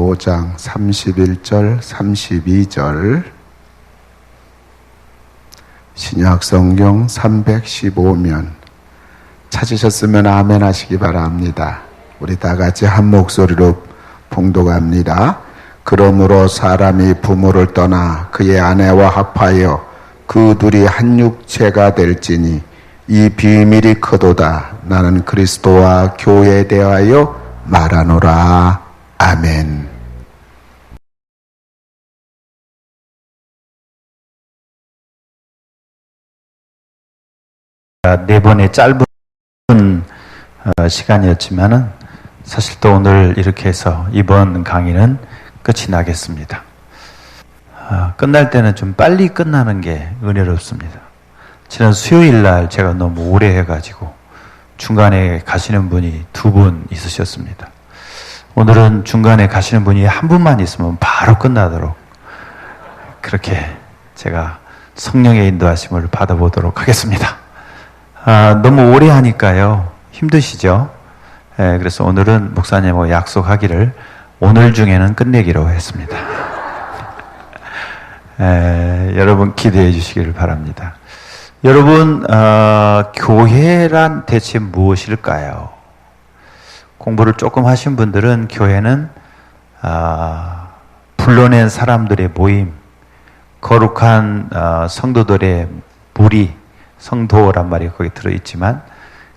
5장 31절, 32절, 신약성경 315면 찾으셨으면 아멘 하시기 바랍니다. 우리 다 같이 한 목소리로 봉독합니다. 그러므로 사람이 부모를 떠나 그의 아내와 합하여 그 둘이 한 육체가 될지니 이 비밀이 크도다. 나는 그리스도와 교회에 대하여 말하노라. 아멘. 네 번의 짧은 시간이었지만은 사실 또 오늘 이렇게 해서 이번 강의는 끝이 나겠습니다. 끝날 때는 좀 빨리 끝나는 게 은혜롭습니다. 지난 수요일 날 제가 너무 오래 해가지고 중간에 가시는 분이 2분 있으셨습니다. 오늘은 중간에 가시는 분이 한 분만 있으면 바로 끝나도록 그렇게 제가 성령의 인도하심을 받아보도록 하겠습니다. 너무 오래 하니까요 힘드시죠? 그래서 오늘은 목사님하고 약속하기를 오늘 중에는 끝내기로 했습니다. 여러분 기대해 주시기를 바랍니다. 여러분 교회란 대체 무엇일까요? 공부를 조금 하신 분들은 교회는 불러낸 사람들의 모임, 거룩한 성도들의 무리, 성도란 말이 거기 들어있지만,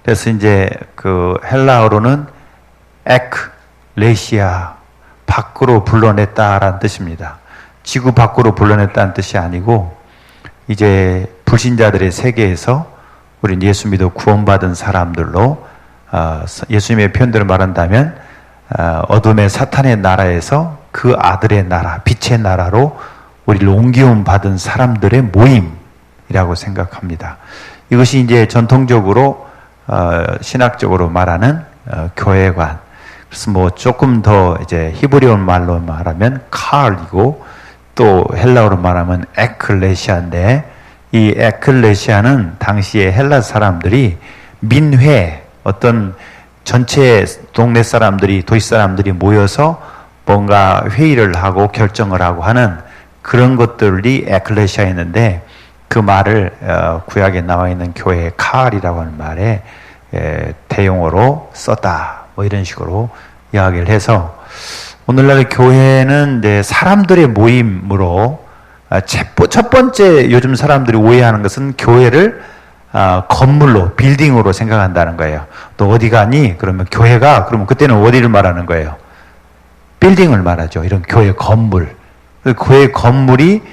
그래서 이제 그 헬라어로는 에클레시아, 밖으로 불러냈다라는 뜻입니다. 지구 밖으로 불러냈다는 뜻이 아니고 이제 불신자들의 세계에서 우리 예수 믿어 구원받은 사람들로 예수님의 표현대로 말한다면 어둠의 사탄의 나라에서 그 아들의 나라, 빛의 나라로 우리를 옮기움 받은 사람들의 모임이라고 생각합니다. 이것이 이제 전통적으로 신학적으로 말하는 교회관. 그래서 뭐 조금 더 이제 히브리어 말로 말하면 칼이고 또 헬라어로 말하면 에클레시아인데, 이 에클레시아는 당시에 헬라 사람들이 민회, 어떤 전체 동네 사람들이, 도시 사람들이 모여서 뭔가 회의를 하고 결정을 하고 하는 그런 것들이 에클레시아였는데, 그 말을 구약에 나와 있는 교회의 칼이라고 하는 말에 대용어로 썼다, 뭐 이런 식으로 이야기를 해서, 오늘날 교회는 이제 사람들의 모임으로, 첫 번째 요즘 사람들이 오해하는 것은 교회를 건물로, 빌딩으로 생각한다는 거예요. 너 어디 가니? 그러면 교회가, 그러면 그때는 어디를 말하는 거예요? 빌딩을 말하죠. 이런 교회 건물. 교회 건물이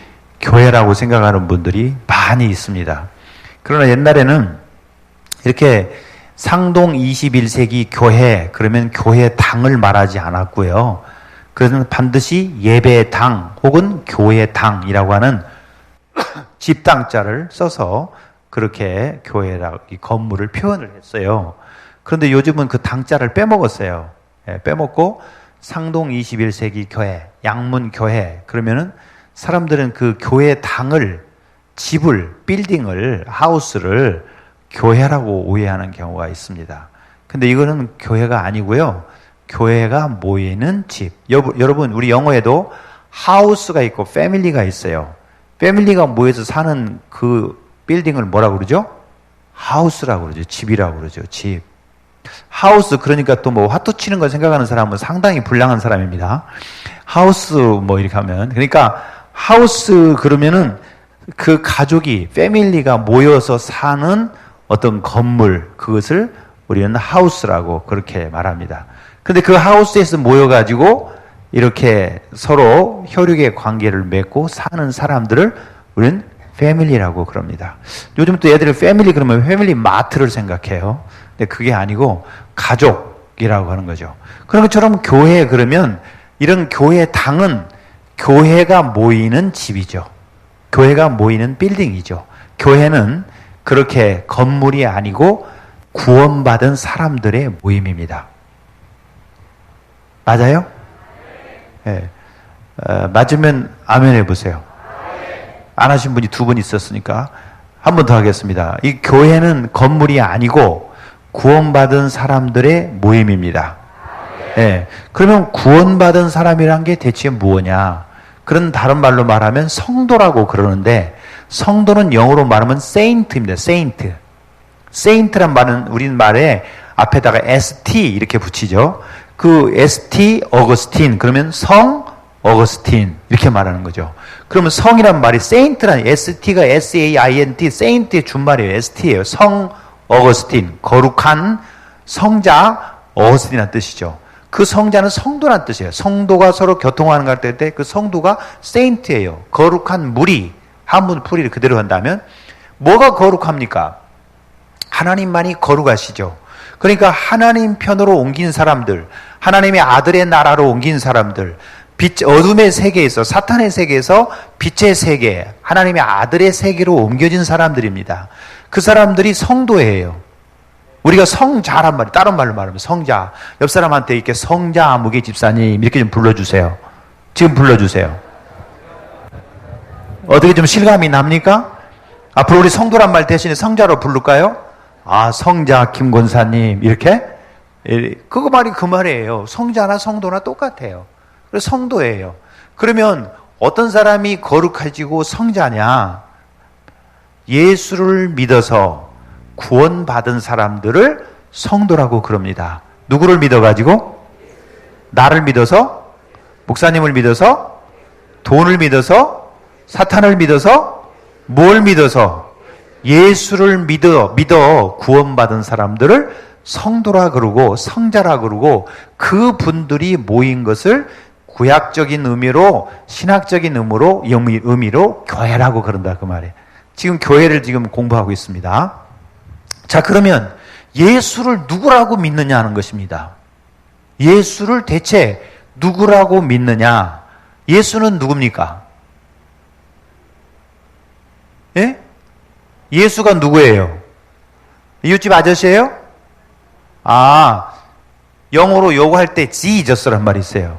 교회라고 생각하는 분들이 많이 있습니다. 그러나 옛날에는 이렇게 상동 21세기 교회, 그러면 교회당을 말하지 않았고요. 그래서 반드시 예배당 혹은 교회당이라고 하는 집당자를 써서 그렇게 교회라고 이 건물을 표현을 했어요. 그런데 요즘은 그 당자를 빼먹었어요. 빼먹고 상동 21세기 교회, 양문교회, 그러면은 사람들은 그 교회당을, 집을, 빌딩을, 하우스를 교회라고 오해하는 경우가 있습니다. 근데 이거는 교회가 아니고요. 교회가 모이는 집. 여러분, 우리 영어에도 하우스가 있고 패밀리가 있어요. 패밀리가 모여서 사는 그 빌딩을 뭐라고 그러죠? 하우스라고 그러죠. 집이라고 그러죠. 집. 하우스, 그러니까 또 뭐 화투 치는 걸 생각하는 사람은 상당히 불량한 사람입니다. 하우스 뭐 이렇게 하면. 그러니까 하우스 그러면은 그 가족이, 패밀리가 모여서 사는 어떤 건물, 그것을 우리는 하우스라고 그렇게 말합니다. 근데 그 하우스에서 모여가지고 이렇게 서로 혈육의 관계를 맺고 사는 사람들을 우리는 패밀리라고 그럽니다. 요즘 또 애들이 패밀리 그러면 패밀리 마트를 생각해요. 근데 그게 아니고 가족이라고 하는 거죠. 그런 것처럼 교회 그러면 이런 교회당은 교회가 모이는 집이죠. 교회가 모이는 빌딩이죠. 교회는 그렇게 건물이 아니고 구원받은 사람들의 모임입니다. 맞아요? 네. 맞으면 아멘 해보세요. 안 하신 분이 2분 있었으니까 한 번 더 하겠습니다. 이 교회는 건물이 아니고 구원받은 사람들의 모임입니다. 예. 그러면 구원받은 사람이란 게 대체 무엇냐? 그런 다른 말로 말하면 성도라고 그러는데, 성도는 영어로 말하면 saint입니다. saint. saint란 말은 우리 말에 앞에다가 st 이렇게 붙이죠. 그 st 어거스틴 그러면 성 어거스틴 이렇게 말하는 거죠. 그러면 성이란 말이 saint란 st가 saint saint의 준말이에요. st예요. 성 어거스틴 거룩한 성자 어거스틴이라는 뜻이죠. 그 성자는 성도란 뜻이에요. 성도가 서로 교통하는 걸 때 그 성도가 saint예요. 거룩한 무리 한문 풀이를 그대로 한다면 뭐가 거룩합니까? 하나님만이 거룩하시죠. 그러니까 하나님 편으로 옮긴 사람들, 하나님의 아들의 나라로 옮긴 사람들, 어둠의 세계에서 사탄의 세계에서 빛의 세계, 하나님의 아들의 세계로 옮겨진 사람들입니다. 그 사람들이 성도예요. 우리가 성자란 말이 다른 말로 말하면 성자. 옆 사람한테 이렇게 성자 아무개 집사님 이렇게 좀 불러주세요. 지금 불러주세요. 어떻게 좀 실감이 납니까? 앞으로 우리 성도란 말 대신에 성자로 부를까요? 아, 성자 김권사님 이렇게? 그거 말이 그 말이에요. 성자나 성도나 똑같아요. 그래서 성도예요. 그러면 어떤 사람이 거룩해지고 성자냐? 예수를 믿어서 구원받은 사람들을 성도라고 그럽니다. 누구를 믿어가지고? 나를 믿어서? 목사님을 믿어서? 돈을 믿어서? 사탄을 믿어서? 뭘 믿어서? 예수를 믿어 구원받은 사람들을 성도라 그러고 성자라 그러고 그 분들이 모인 것을 구약적인 의미로 신학적인 의미로 교회라고 그런다 그 말이에요. 지금 교회를 지금 공부하고 있습니다. 자, 그러면 예수를 누구라고 믿느냐 하는 것입니다. 예수를 대체 누구라고 믿느냐? 예수는 누굽니까? 예? 예수가 누구예요? 이웃집 아저씨예요? 아, 영어로 요구할 때 지저스란 말이 있어요.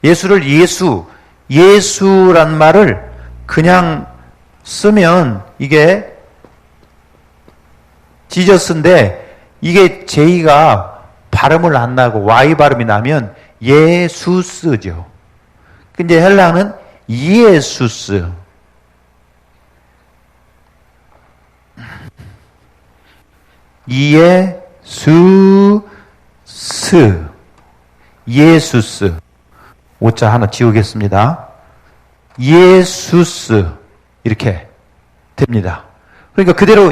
예수를 예수란 말을 그냥 쓰면 이게 지저스인데 이게 J가 발음을 안 나고 Y 발음이 나면 예수스죠. 근데 헬라어는 예수스. 예수스. 오자 하나 지우겠습니다. 예수스. 이렇게 됩니다. 그러니까 그대로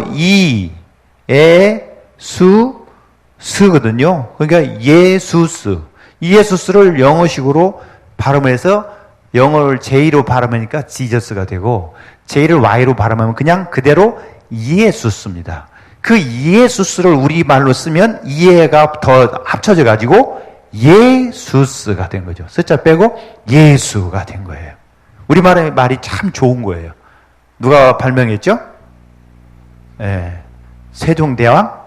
스거든요. 그러니까 예수스. 이 예수스를 영어식으로 발음해서 영어를 J로 발음하니까 지저스가 되고 J를 Y로 발음하면 그냥 그대로 예수스입니다. 그 예수스를 우리말로 쓰면 이해가 더 합쳐져 가지고 예수스가 된 거죠. 숫자 빼고 예수가 된 거예요. 우리말의 말이 참 좋은 거예요. 누가 발명했죠? 예, 세종대왕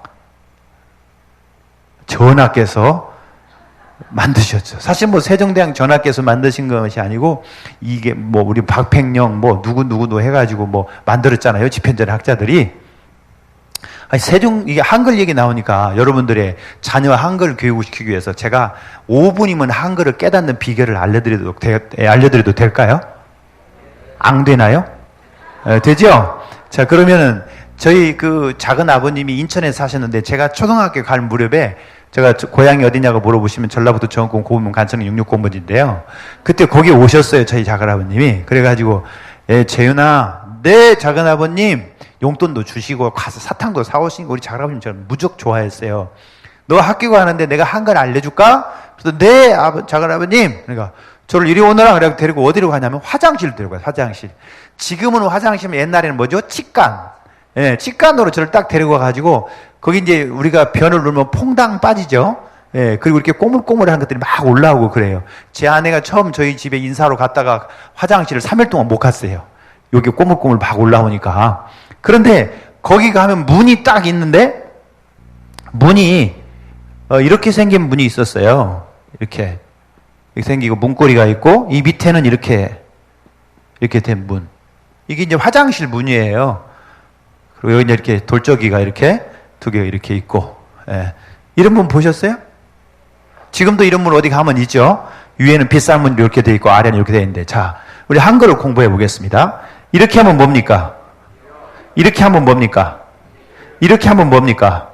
전하께서 만드셨죠. 사실 뭐 세종대왕 전하께서 만드신 것이 아니고 이게 뭐 우리 박팽령 뭐 누구누구도 해가지고 뭐 만들었잖아요. 집현전 학자들이. 아니, 이게 한글 얘기 나오니까 여러분들의 자녀 한글 교육을 시키기 위해서 제가 5분이면 한글을 깨닫는 비결을 알려드려도 될까요? 안 되나요? 되죠? 자, 그러면은 저희 그 작은 아버님이 인천에 사셨는데 제가 초등학교 갈 무렵에 제가 고향이 어디냐고 물어보시면 전라북도 정읍군 고흥면 간천은 66공부지인데요. 그때 거기 오셨어요. 저희 작은 아버님이. 그래가지고 재윤아, 네 작은 아버님 용돈도 주시고 가서 사탕도 사오시고 우리 작은 아버님 저는 무척 좋아했어요. 너 학교 가는데 내가 한글 알려줄까? 그래서 네 작은 아버님. 그러니까 저를 이리 오너라 그래서 데리고 어디로 가냐면 화장실 데리고 가요. 화장실. 지금은 화장실 옛날에는 뭐죠? 치간. 예, 치간으로 저를 딱 데리고 가가지고 거기 이제 우리가 변을 누르면 퐁당 빠지죠. 예, 그리고 이렇게 꼬물꼬물한 것들이 막 올라오고 그래요. 제 아내가 처음 저희 집에 인사로 갔다가 화장실을 3일 동안 못 갔어요. 여기 꼬물꼬물 막 올라오니까. 그런데 거기 가면 문이 딱 있는데 문이 이렇게 생긴 문이 있었어요. 이렇게 생기고 문고리가 있고 이 밑에는 이렇게 된 문. 이게 이제 화장실 문이에요. 그리고 여기 이렇게 돌적이가 이렇게 두 개 이렇게 있고. 예. 이런 분 보셨어요? 지금도 이런 문 어디 가면 있죠? 위에는 비싼 문이 이렇게 돼 있고 아래는 이렇게 돼 있는데, 자, 우리 한글을 공부해 보겠습니다. 이렇게 하면 뭡니까? 이렇게 하면 뭡니까? 이렇게 하면 뭡니까?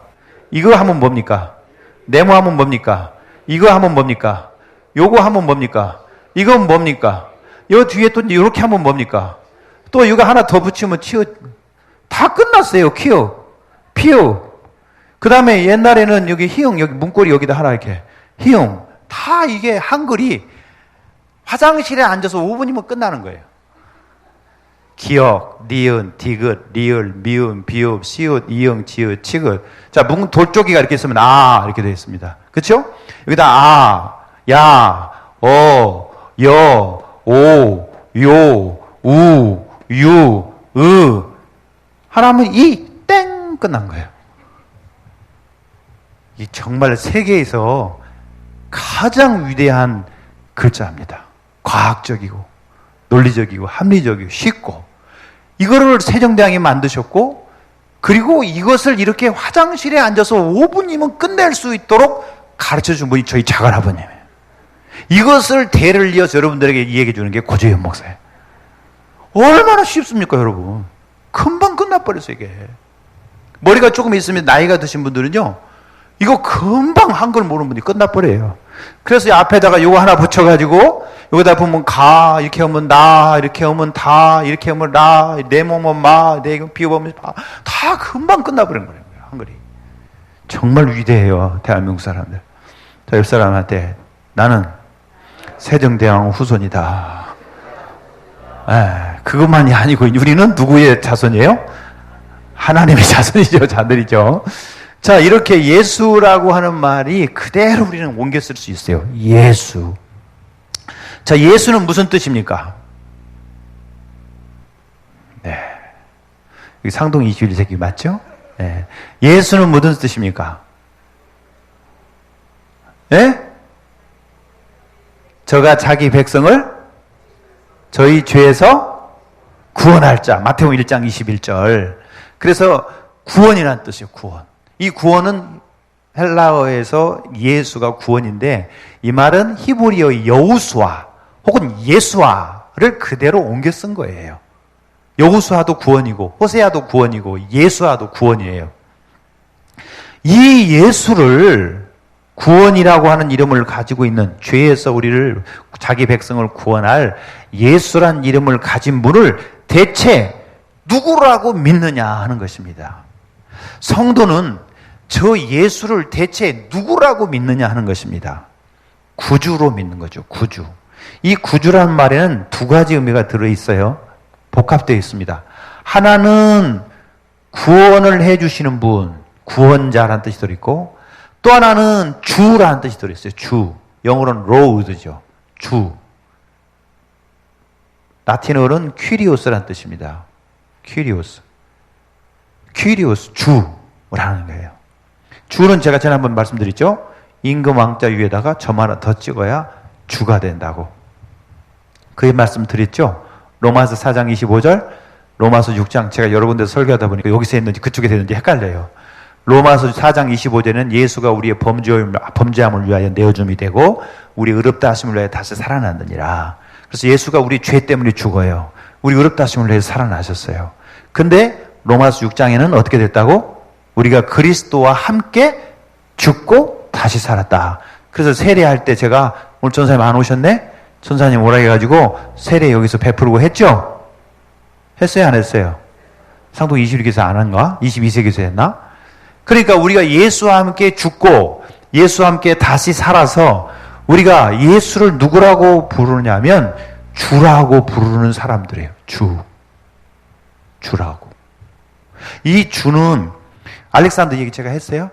이거 하면 뭡니까? 네모하면 뭡니까? 이거 하면 뭡니까? 요거 하면 뭡니까? 이건 뭡니까? 요 뒤에 또 이렇게 하면 뭡니까? 또 이거 하나 더 붙이면 치어. 다 끝났어요. 키어, 피어. 그 다음에 옛날에는 여기 희응, 여기 문고리 여기다 하나 이렇게. 희응. 다 이게 한글이 화장실에 앉아서 5분이면 끝나는 거예요. 기역, 니은, 디귿, 리을, 미음, 비읍, 시읒, 이응, 지읒, 치읒. 자, 돌조기가 이렇게 있으면 이렇게 되어 있습니다. 그렇죠? 여기다 야, 여, 오, 요, 우, 유, 하나 하면 땡 끝난 거예요. 이 정말 세계에서 가장 위대한 글자입니다. 과학적이고 논리적이고 합리적이고 쉽고, 이거를 세종대왕이 만드셨고, 그리고 이것을 이렇게 화장실에 앉아서 5분이면 끝낼 수 있도록 가르쳐준 분이 저희 작은아버님이에요. 이것을 대를 이어서 여러분들에게 이야기해 주는 게 고재현 목사예요. 얼마나 쉽습니까, 여러분? 금방 끝나버렸어요, 이게. 머리가 조금 있으면 나이가 드신 분들은요, 이거 금방 한글 모르는 분이 끝나버려요. 그래서 앞에다가 요거 하나 붙여가지고, 여기다 보면 가, 이렇게 하면 나, 이렇게 하면 다, 이렇게 하면 라, 네모면 마, 비워보면 바, 다 금방 끝나버리는 거예요, 한글이. 정말 위대해요, 대한민국 사람들. 자, 옆 사람한테, 나는 세종대왕 후손이다. 그것만이 아니고, 우리는 누구의 자손이에요? 하나님의 자손이죠, 자들이죠. 자, 이렇게 예수라고 하는 말이 그대로 우리는 옮겨 쓸 수 있어요. 예수. 자, 예수는 무슨 뜻입니까? 네. 여기 상동 21세기 맞죠? 네. 예수는 무슨 뜻입니까? 예? 저가 자기 백성을 저희 죄에서 구원할 자. 마태복음 1장 21절. 그래서 구원이라는 뜻이에요, 구원. 이 구원은 헬라어에서 예수가 구원인데, 이 말은 히브리어 여우수아 혹은 예수아를 그대로 옮겨 쓴 거예요. 여우수아도 구원이고 호세아도 구원이고 예수아도 구원이에요. 이 예수를, 구원이라고 하는 이름을 가지고 있는, 죄에서 우리를, 자기 백성을 구원할 예수란 이름을 가진 분을 대체 누구라고 믿느냐 하는 것입니다. 성도는 저 예수를 대체 누구라고 믿느냐 하는 것입니다. 구주로 믿는 거죠. 구주. 이 구주라는 말에는 두 가지 의미가 들어있어요. 복합되어 있습니다. 하나는 구원을 해주시는 분, 구원자라는 뜻이 들어있고, 또 하나는 주라는 뜻이 들어있어요. 주. 영어로는 Lord죠. 주. 라틴어로는 퀴리오스라는 뜻입니다. 퀴리오스. 퀴리오스, 주라는 거예요. 주는 제가 전에 한번 말씀드렸죠? 임금 왕자 위에다가 점 하나 더 찍어야 주가 된다고. 그 말씀 드렸죠? 로마서 4장 25절, 로마서 6장, 제가 여러 군데서 설교하다 보니까 여기서 했는지 그쪽에서 했는지 헷갈려요. 로마서 4장 25절에는 예수가 우리의 범죄함을 위하여 내어줌이 되고 우리 의롭다 하심을 위하여 다시 살아난느니라. 그래서 예수가 우리 죄 때문에 죽어요. 우리 의롭다 하심을 위하여 살아나셨어요. 근데 로마서 6장에는 어떻게 됐다고? 우리가 그리스도와 함께 죽고 다시 살았다. 그래서 세례할 때 제가, 오늘 전사님 안 오셨네? 전사님 오라 해가지고 세례 여기서 베풀고 했죠? 했어요, 안 했어요? 상동 21기에서 안 한가? 22세기에서 했나? 그러니까 우리가 예수와 함께 죽고 예수와 함께 다시 살아서 우리가 예수를 누구라고 부르냐면 주라고 부르는 사람들이에요. 주라고. 이 주는 알렉산더 얘기 제가 했어요.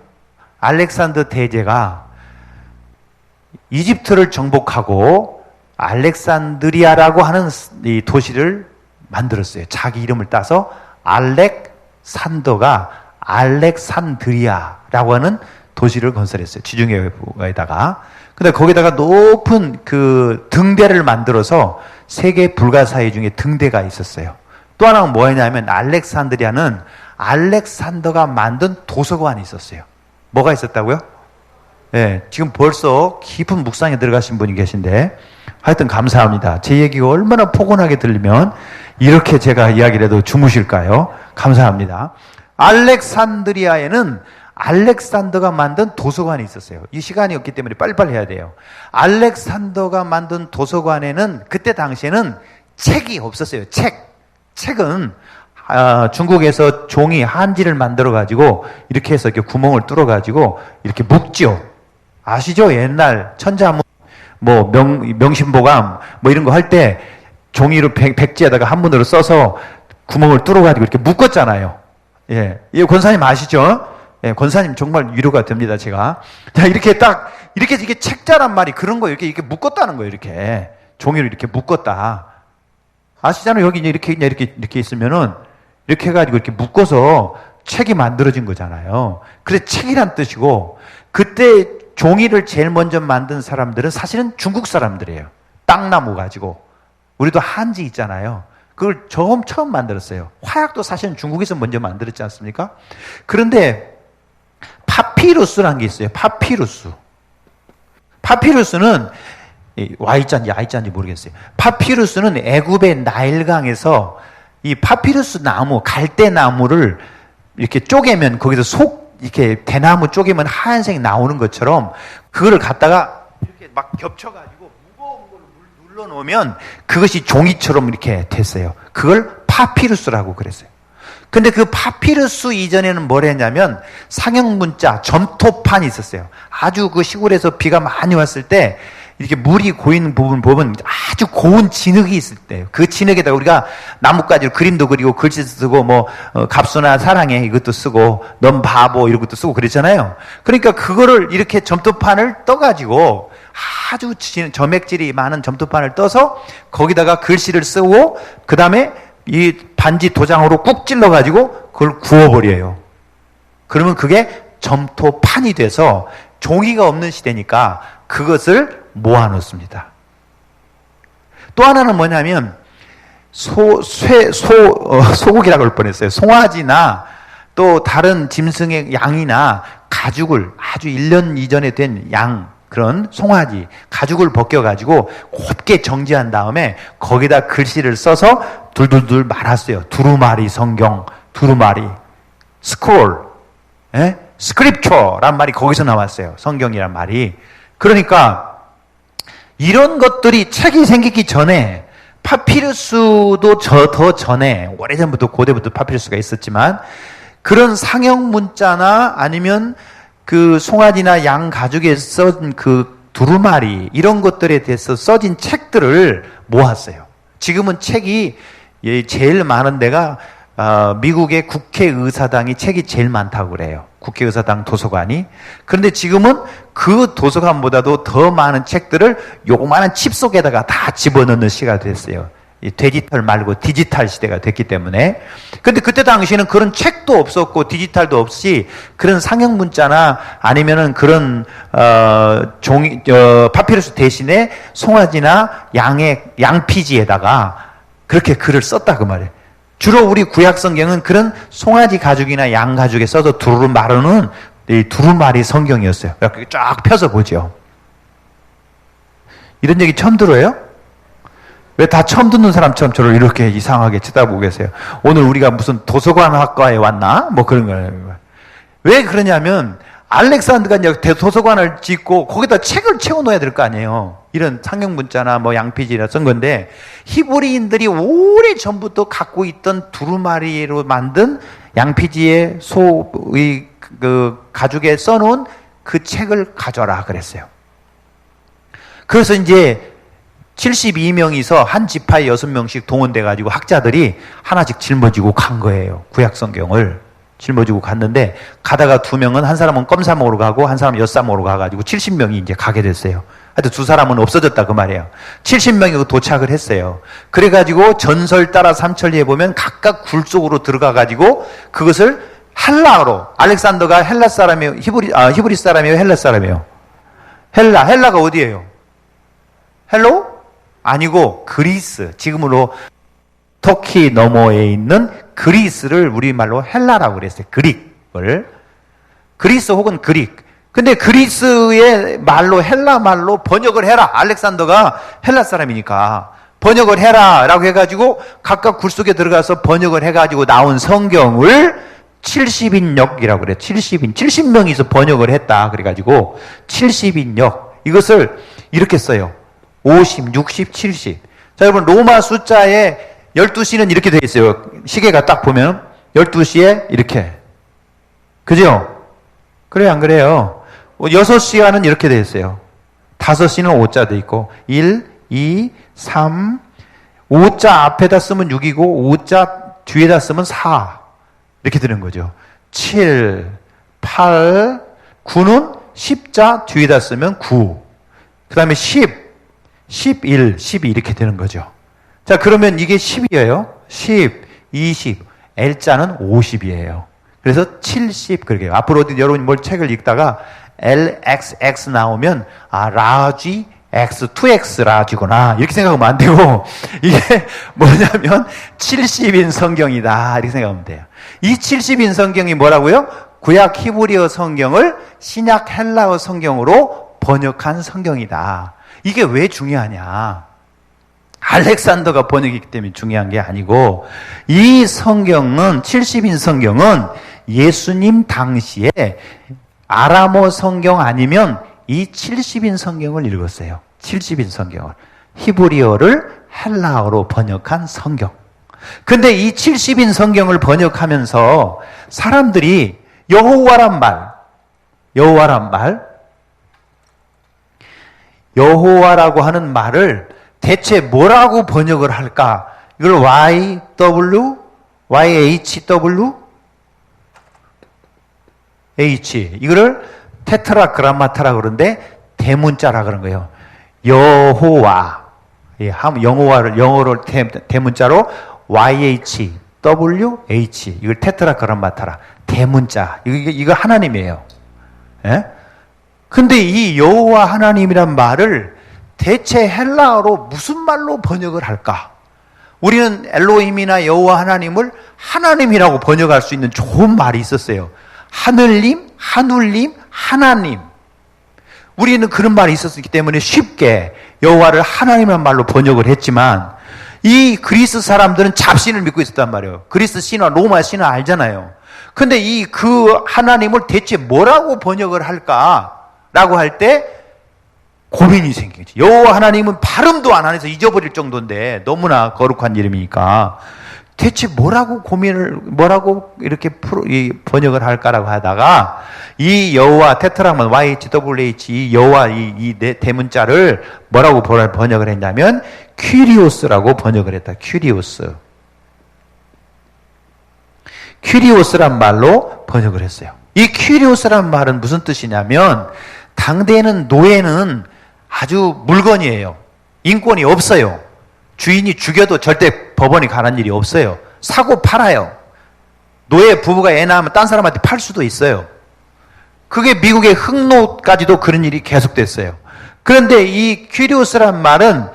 알렉산더 대제가 이집트를 정복하고 알렉산드리아라고 하는 이 도시를 만들었어요. 자기 이름을 따서 알렉산더가 알렉산드리아라고 하는 도시를 건설했어요. 지중해에다가. 근데 거기다가 높은 그 등대를 만들어서 세계 불가사의 중에 등대가 있었어요. 또 하나는 뭐였냐면 알렉산드리아는 알렉산더가 만든 도서관이 있었어요. 뭐가 있었다고요? 예, 지금 벌써 깊은 묵상에 들어가신 분이 계신데 하여튼 감사합니다. 제 얘기가 얼마나 포근하게 들리면 이렇게 제가 이야기를 해도 주무실까요? 감사합니다. 알렉산드리아에는 알렉산더가 만든 도서관이 있었어요. 이 시간이 없기 때문에 빨리빨리 해야 돼요. 알렉산더가 만든 도서관에는 그때 당시에는 책이 없었어요. 책은 중국에서 종이 한지를 만들어 가지고 이렇게 해서 이렇게 구멍을 뚫어 가지고 이렇게 묶죠. 아시죠? 옛날 천자문 뭐 명심보감 뭐 이런 거 할 때 종이로 백지에다가 한문으로 써서 구멍을 뚫어 가지고 이렇게 묶었잖아요. 예. 이 권사님 아시죠? 예, 권사님 정말 위로가 됩니다, 제가. 자, 이렇게 딱 이렇게 이게 책자란 말이 그런 거 이렇게 묶었다는 거예요, 이렇게. 종이로 이렇게 묶었다. 아시잖아요. 여기 이렇게 있으면은 이렇게 해가지고 이렇게 묶어서 책이 만들어진 거잖아요. 그래서 책이란 뜻이고, 그때 종이를 제일 먼저 만든 사람들은 사실은 중국 사람들이에요. 땅나무 가지고. 우리도 한지 있잖아요. 그걸 처음 만들었어요. 화약도 사실은 중국에서 먼저 만들었지 않습니까? 그런데 파피루스라는 게 있어요. 파피루스는 Y자인지 I자인지 모르겠어요. 파피루스는 애굽의 나일강에서 이 파피루스 나무, 갈대나무를 이렇게 쪼개면 거기서 이렇게 대나무 쪼개면 하얀색이 나오는 것처럼 그거를 갖다가 이렇게 막 겹쳐가지고 무거운 걸 눌러놓으면 그것이 종이처럼 이렇게 됐어요. 그걸 파피루스라고 그랬어요. 근데 그 파피루스 이전에는 뭘 했냐면 상형문자, 점토판이 있었어요. 아주 그 시골에서 비가 많이 왔을 때 이렇게 물이 고이는 부분 보면 아주 고운 진흙이 있을 때요. 그 진흙에다가 우리가 나뭇가지로 그림도 그리고 글씨도 쓰고 뭐 갑수나 사랑해 이것도 쓰고 넌 바보 이런 것도 쓰고 그랬잖아요. 그러니까 그거를 이렇게 점토판을 떠가지고 아주 점액질이 많은 점토판을 떠서 거기다가 글씨를 쓰고 그 다음에 이 반지 도장으로 꾹 찔러가지고 그걸 구워버려요. 그러면 그게 점토판이 돼서 종이가 없는 시대니까 그것을 모아놓습니다. 또 하나는 뭐냐면 소고기라고 할 뻔했어요. 송아지나 또 다른 짐승의 양이나 가죽을 아주 1년 이전에 된 양 그런 송아지 가죽을 벗겨가지고 곱게 정지한 다음에 거기다 글씨를 써서 둘둘둘 말았어요. 두루마리 성경, 두루마리 스크롤, 스크립처란 말이 거기서 나왔어요. 성경이란 말이. 그러니까 이런 것들이 책이 생기기 전에 파피루스도 더 전에 오래전부터 고대부터 파피루스가 있었지만 그런 상형 문자나 아니면 그 송아지나 양 가죽에 써진 그 두루마리 이런 것들에 대해서 써진 책들을 모았어요. 지금은 책이 제일 많은 데가 미국의 국회의사당이 책이 제일 많다고 그래요. 국회의사당 도서관이. 그런데 지금은 그 도서관보다도 더 많은 책들을 요만한 칩 속에다가 다 집어넣는 시대가 됐어요. 디지털 말고 디지털 시대가 됐기 때문에. 근데 그때 당시에는 그런 책도 없었고 디지털도 없이 그런 상형 문자나 아니면은 그런 파피루스 대신에 송아지나 양피지에다가 그렇게 글을 썼다 그 말이에요. 주로 우리 구약 성경은 그런 송아지 가죽이나 양 가죽에 써서 두루루 마르는 이 두루마리 성경이었어요. 이렇게 쫙 펴서 보죠. 이런 얘기 처음 들어요? 왜 다 처음 듣는 사람처럼 저를 이렇게 이상하게 쳐다보고 계세요? 오늘 우리가 무슨 도서관 학과에 왔나? 뭐 그런 거예요. 왜 그러냐면 알렉산더가 이제 도서관을 짓고 거기다 책을 채워놓아야 될 거 아니에요. 이런 상형 문자나 뭐 양피지나 쓴 건데 히브리인들이 오래 전부터 갖고 있던 두루마리로 만든 양피지의 소의 그 가죽에 써놓은 그 책을 가져라 그랬어요. 그래서 이제 72명이서 한 지파에 6명씩 동원돼 가지고 학자들이 하나씩 짊어지고 간 거예요. 구약 성경을 짊어지고 갔는데 가다가 2명은 한 사람은 껌사먹으러 가고 한 사람은 엿사먹으러 가가지고 70명이 이제 가게 됐어요. 하여튼 2사람은 없어졌다 그 말이에요. 70명이 도착을 했어요. 그래가지고 전설 따라 삼천리에 보면 각각 굴 속으로 들어가가지고 그것을 헬라어로 알렉산더가 헬라 사람이에요. 히브리 사람이에요. 헬라 사람이에요. 헬라가 어디예요? 헬로? 아니고 그리스. 지금으로 터키 너머에 있는 그리스를 우리말로 헬라라고 그랬어요. 그릭을. 그리스 혹은 그릭. 근데 그리스의 말로, 헬라 말로 번역을 해라. 알렉산더가 헬라 사람이니까 번역을 해라 라고 해가지고 각각 굴 속에 들어가서 번역을 해가지고 나온 성경을 70인역이라고 그래요. 70명이서 번역을 했다. 그래가지고 70인역. 이것을 이렇게 써요. 50, 60, 70. 자, 여러분, 로마 숫자에 12시는 이렇게 되어 있어요. 시계가 딱 보면 12시에 이렇게. 그죠? 그래요, 안 그래요? 6시간은 이렇게 되어 있어요. 5시는 5자 되어 있고, 1, 2, 3, 5자 앞에다 쓰면 6이고, 5자 뒤에다 쓰면 4. 이렇게 되는 거죠. 7, 8, 9는 10자 뒤에다 쓰면 9. 그 다음에 10, 11, 12 이렇게 되는 거죠. 자, 그러면 이게 10이에요. 10, 20, L자는 50이에요. 그래서 70, 그렇게. 앞으로 여러분이 뭘 책을 읽다가 LXX 나오면, 아, 라지, X, 2X 라지구나. 이렇게 생각하면 안 되고, 이게 뭐냐면 70인 성경이다. 이렇게 생각하면 돼요. 이 70인 성경이 뭐라고요? 구약 히브리어 성경을 신약 헬라어 성경으로 번역한 성경이다. 이게 왜 중요하냐? 알렉산더가 번역이기 때문에 중요한 게 아니고, 이 성경은, 70인 성경은 예수님 당시에 아람어 성경 아니면 이 70인 성경을 읽었어요. 70인 성경을. 히브리어를 헬라어로 번역한 성경. 근데 이 70인 성경을 번역하면서 사람들이 여호와란 말, 여호와라고 하는 말을 대체 뭐라고 번역을 할까? 이걸 YHWH, 이거를 테트라그라마타라 그러는데 대문자라 그런 거예요. 여호와. 영어를 대문자로 YHWH. 이걸 테트라그라마타라. 대문자. 이거 하나님이에요. 예? 근데 이 여호와 하나님이란 말을 대체 헬라어로 무슨 말로 번역을 할까? 우리는 엘로힘이나 여호와 하나님을 하나님이라고 번역할 수 있는 좋은 말이 있었어요. 하늘님, 하눌님, 하나님. 우리는 그런 말이 있었기 때문에 쉽게 여호와를 하나님이란 말로 번역을 했지만, 이 그리스 사람들은 잡신을 믿고 있었단 말이에요. 그리스 신화, 로마 신화 알잖아요. 근데 그 하나님을 대체 뭐라고 번역을 할까라고 할 때 고민이 생기지. 여호와 하나님은 발음도 안 해서 잊어버릴 정도인데 너무나 거룩한 이름이니까 대체 뭐라고 이렇게 번역을 할까라고 하다가 이 여호와 테트라만 YHWH 이 여호와 이 대문자를 뭐라고 번역을 했냐면 퀴리오스라고 번역을 했다. 퀴리오스란 말로 번역을 했어요. 이 퀴리오스란 말은 무슨 뜻이냐면 당대에는 노예는 아주 물건이에요. 인권이 없어요. 주인이 죽여도 절대 법원에 가는 일이 없어요. 사고 팔아요. 노예 부부가 애 낳으면 딴 사람한테 팔 수도 있어요. 그게 미국의 흑노까지도 그런 일이 계속됐어요. 그런데 이 퀴리오스란 말은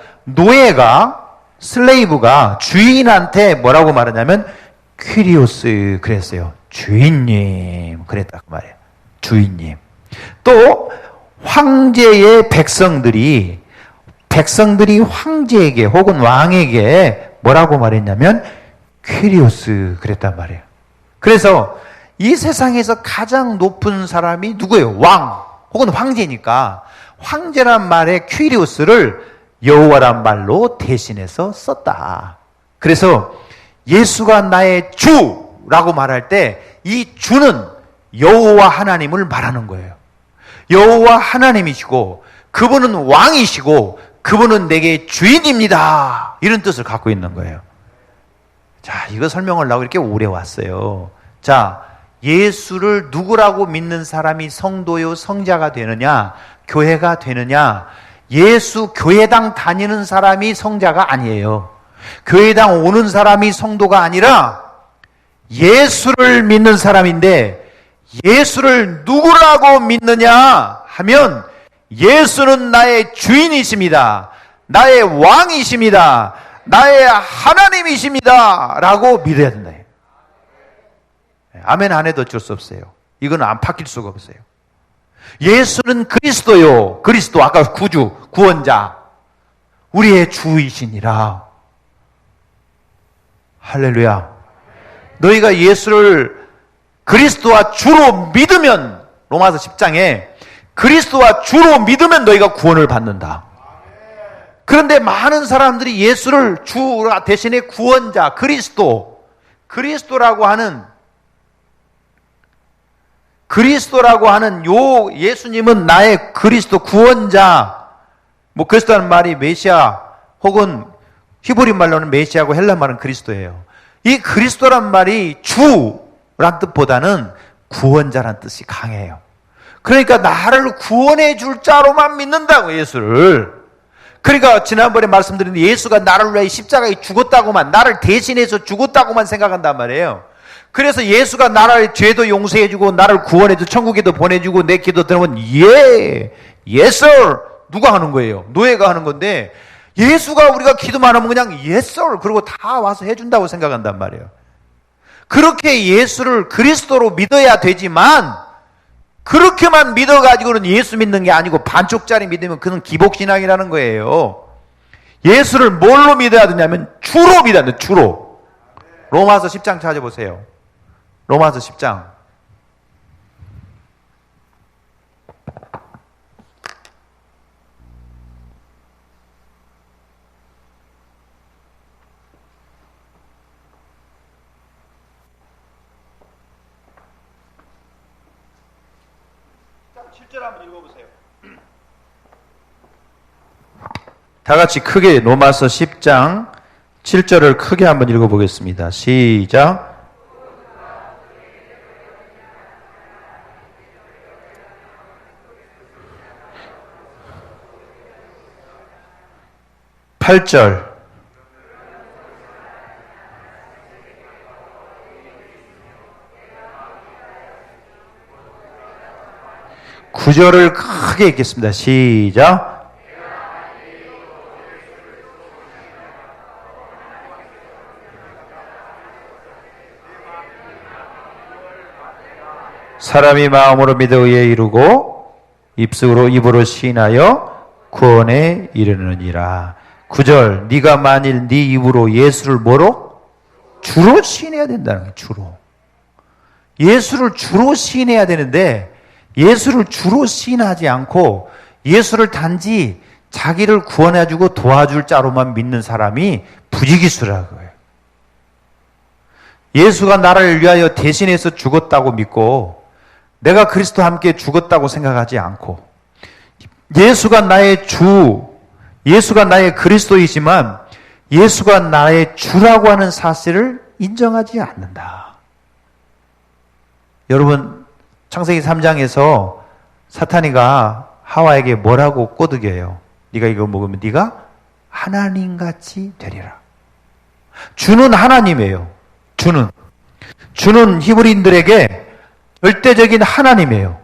슬레이브가 주인한테 뭐라고 말하냐면 퀴리오스 그랬어요. 주인님 그랬다 그 말이에요. 주인님. 또 황제의 백성들이 황제에게 혹은 왕에게 뭐라고 말했냐면 퀴리오스 그랬단 말이에요. 그래서 이 세상에서 가장 높은 사람이 누구예요? 왕 혹은 황제니까 황제란 말에 퀴리오스를 여호와란 말로 대신해서 썼다. 그래서 예수가 나의 주라고 말할 때 이 주는 여호와 하나님을 말하는 거예요. 여호와 하나님이시고 그분은 왕이시고 그분은 내게 주인입니다. 이런 뜻을 갖고 있는 거예요. 자, 이거 설명을 하고 이렇게 오래 왔어요. 자, 예수를 누구라고 믿는 사람이 성도요 성자가 되느냐, 교회가 되느냐, 예수 교회당 다니는 사람이 성자가 아니에요. 교회당 오는 사람이 성도가 아니라 예수를 믿는 사람인데, 예수를 누구라고 믿느냐 하면 예수는 나의 주인이십니다. 나의 왕이십니다. 나의 하나님이십니다. 라고 믿어야 된다. 아멘 안 해도 어쩔 수 없어요. 이건 안 바뀔 수가 없어요. 예수는 그리스도요. 그리스도, 아까 구주, 구원자. 우리의 주이시니라. 할렐루야. 너희가 예수를 그리스도와 주로 믿으면, 로마서 10장에 그리스도와 주로 믿으면 너희가 구원을 받는다. 그런데 많은 사람들이 예수를 주 대신에 구원자, 그리스도라고 하는 요 예수님은 나의 그리스도 구원자, 뭐 그리스도라는 말이 메시아 혹은 히브리 말로는 메시아고 헬라 말은 그리스도예요. 이 그리스도란 말이 주란 뜻보다는 구원자란 뜻이 강해요. 그러니까 나를 구원해 줄 자로만 믿는다고, 예수를. 그러니까 지난번에 말씀드린 예수가 나를 위해 십자가에 죽었다고만, 나를 대신해서 죽었다고만 생각한단 말이에요. 그래서 예수가 나를 죄도 용서해주고 나를 구원해서 천국에도 보내주고 내 기도 들으면 yes sir. 누가 하는 거예요? 노예가 하는 건데, 예수가 우리가 기도만 하면 그냥 yes sir 그리고 다 와서 해준다고 생각한단 말이에요. 그렇게 예수를 그리스도로 믿어야 되지만, 그렇게만 믿어가지고는 예수 믿는 게 아니고 반쪽짜리 믿으면 그는 기복신앙이라는 거예요. 예수를 뭘로 믿어야 되냐면 주로 믿어야 돼요. 주로. 로마서 10장 찾아보세요. 로마서 10장. 한번 읽어보세요. 다 같이 크게 로마서 10장 7절을 크게 한번 읽어보겠습니다. 시작. (8절) (9절을) 크게 읽겠습니다. 시작. 사람이 마음으로 믿어 의에 이루고 입으로 시인하여 구원에 이르느니라. 9절, 네가 만일 네 입으로 예수를 뭐로? 주로 시인해야 된다는 거예요. 주로. 예수를 주로 시인해야 되는데 예수를 주로 시인하지 않고 예수를 단지 자기를 구원해주고 도와줄 자로만 믿는 사람이 부지기수라고 해요. 예수가 나를 위하여 대신해서 죽었다고 믿고 내가 그리스도와 함께 죽었다고 생각하지 않고 예수가 나의 주, 예수가 나의 그리스도이지만 예수가 나의 주라고 하는 사실을 인정하지 않는다. 여러분, 창세기 3장에서 사탄이가 하와에게 뭐라고 꼬드겨요? 네가 이거 먹으면 네가 하나님같이 되리라. 주는 하나님이에요. 주는 히브리인들에게 절대적인 하나님이에요.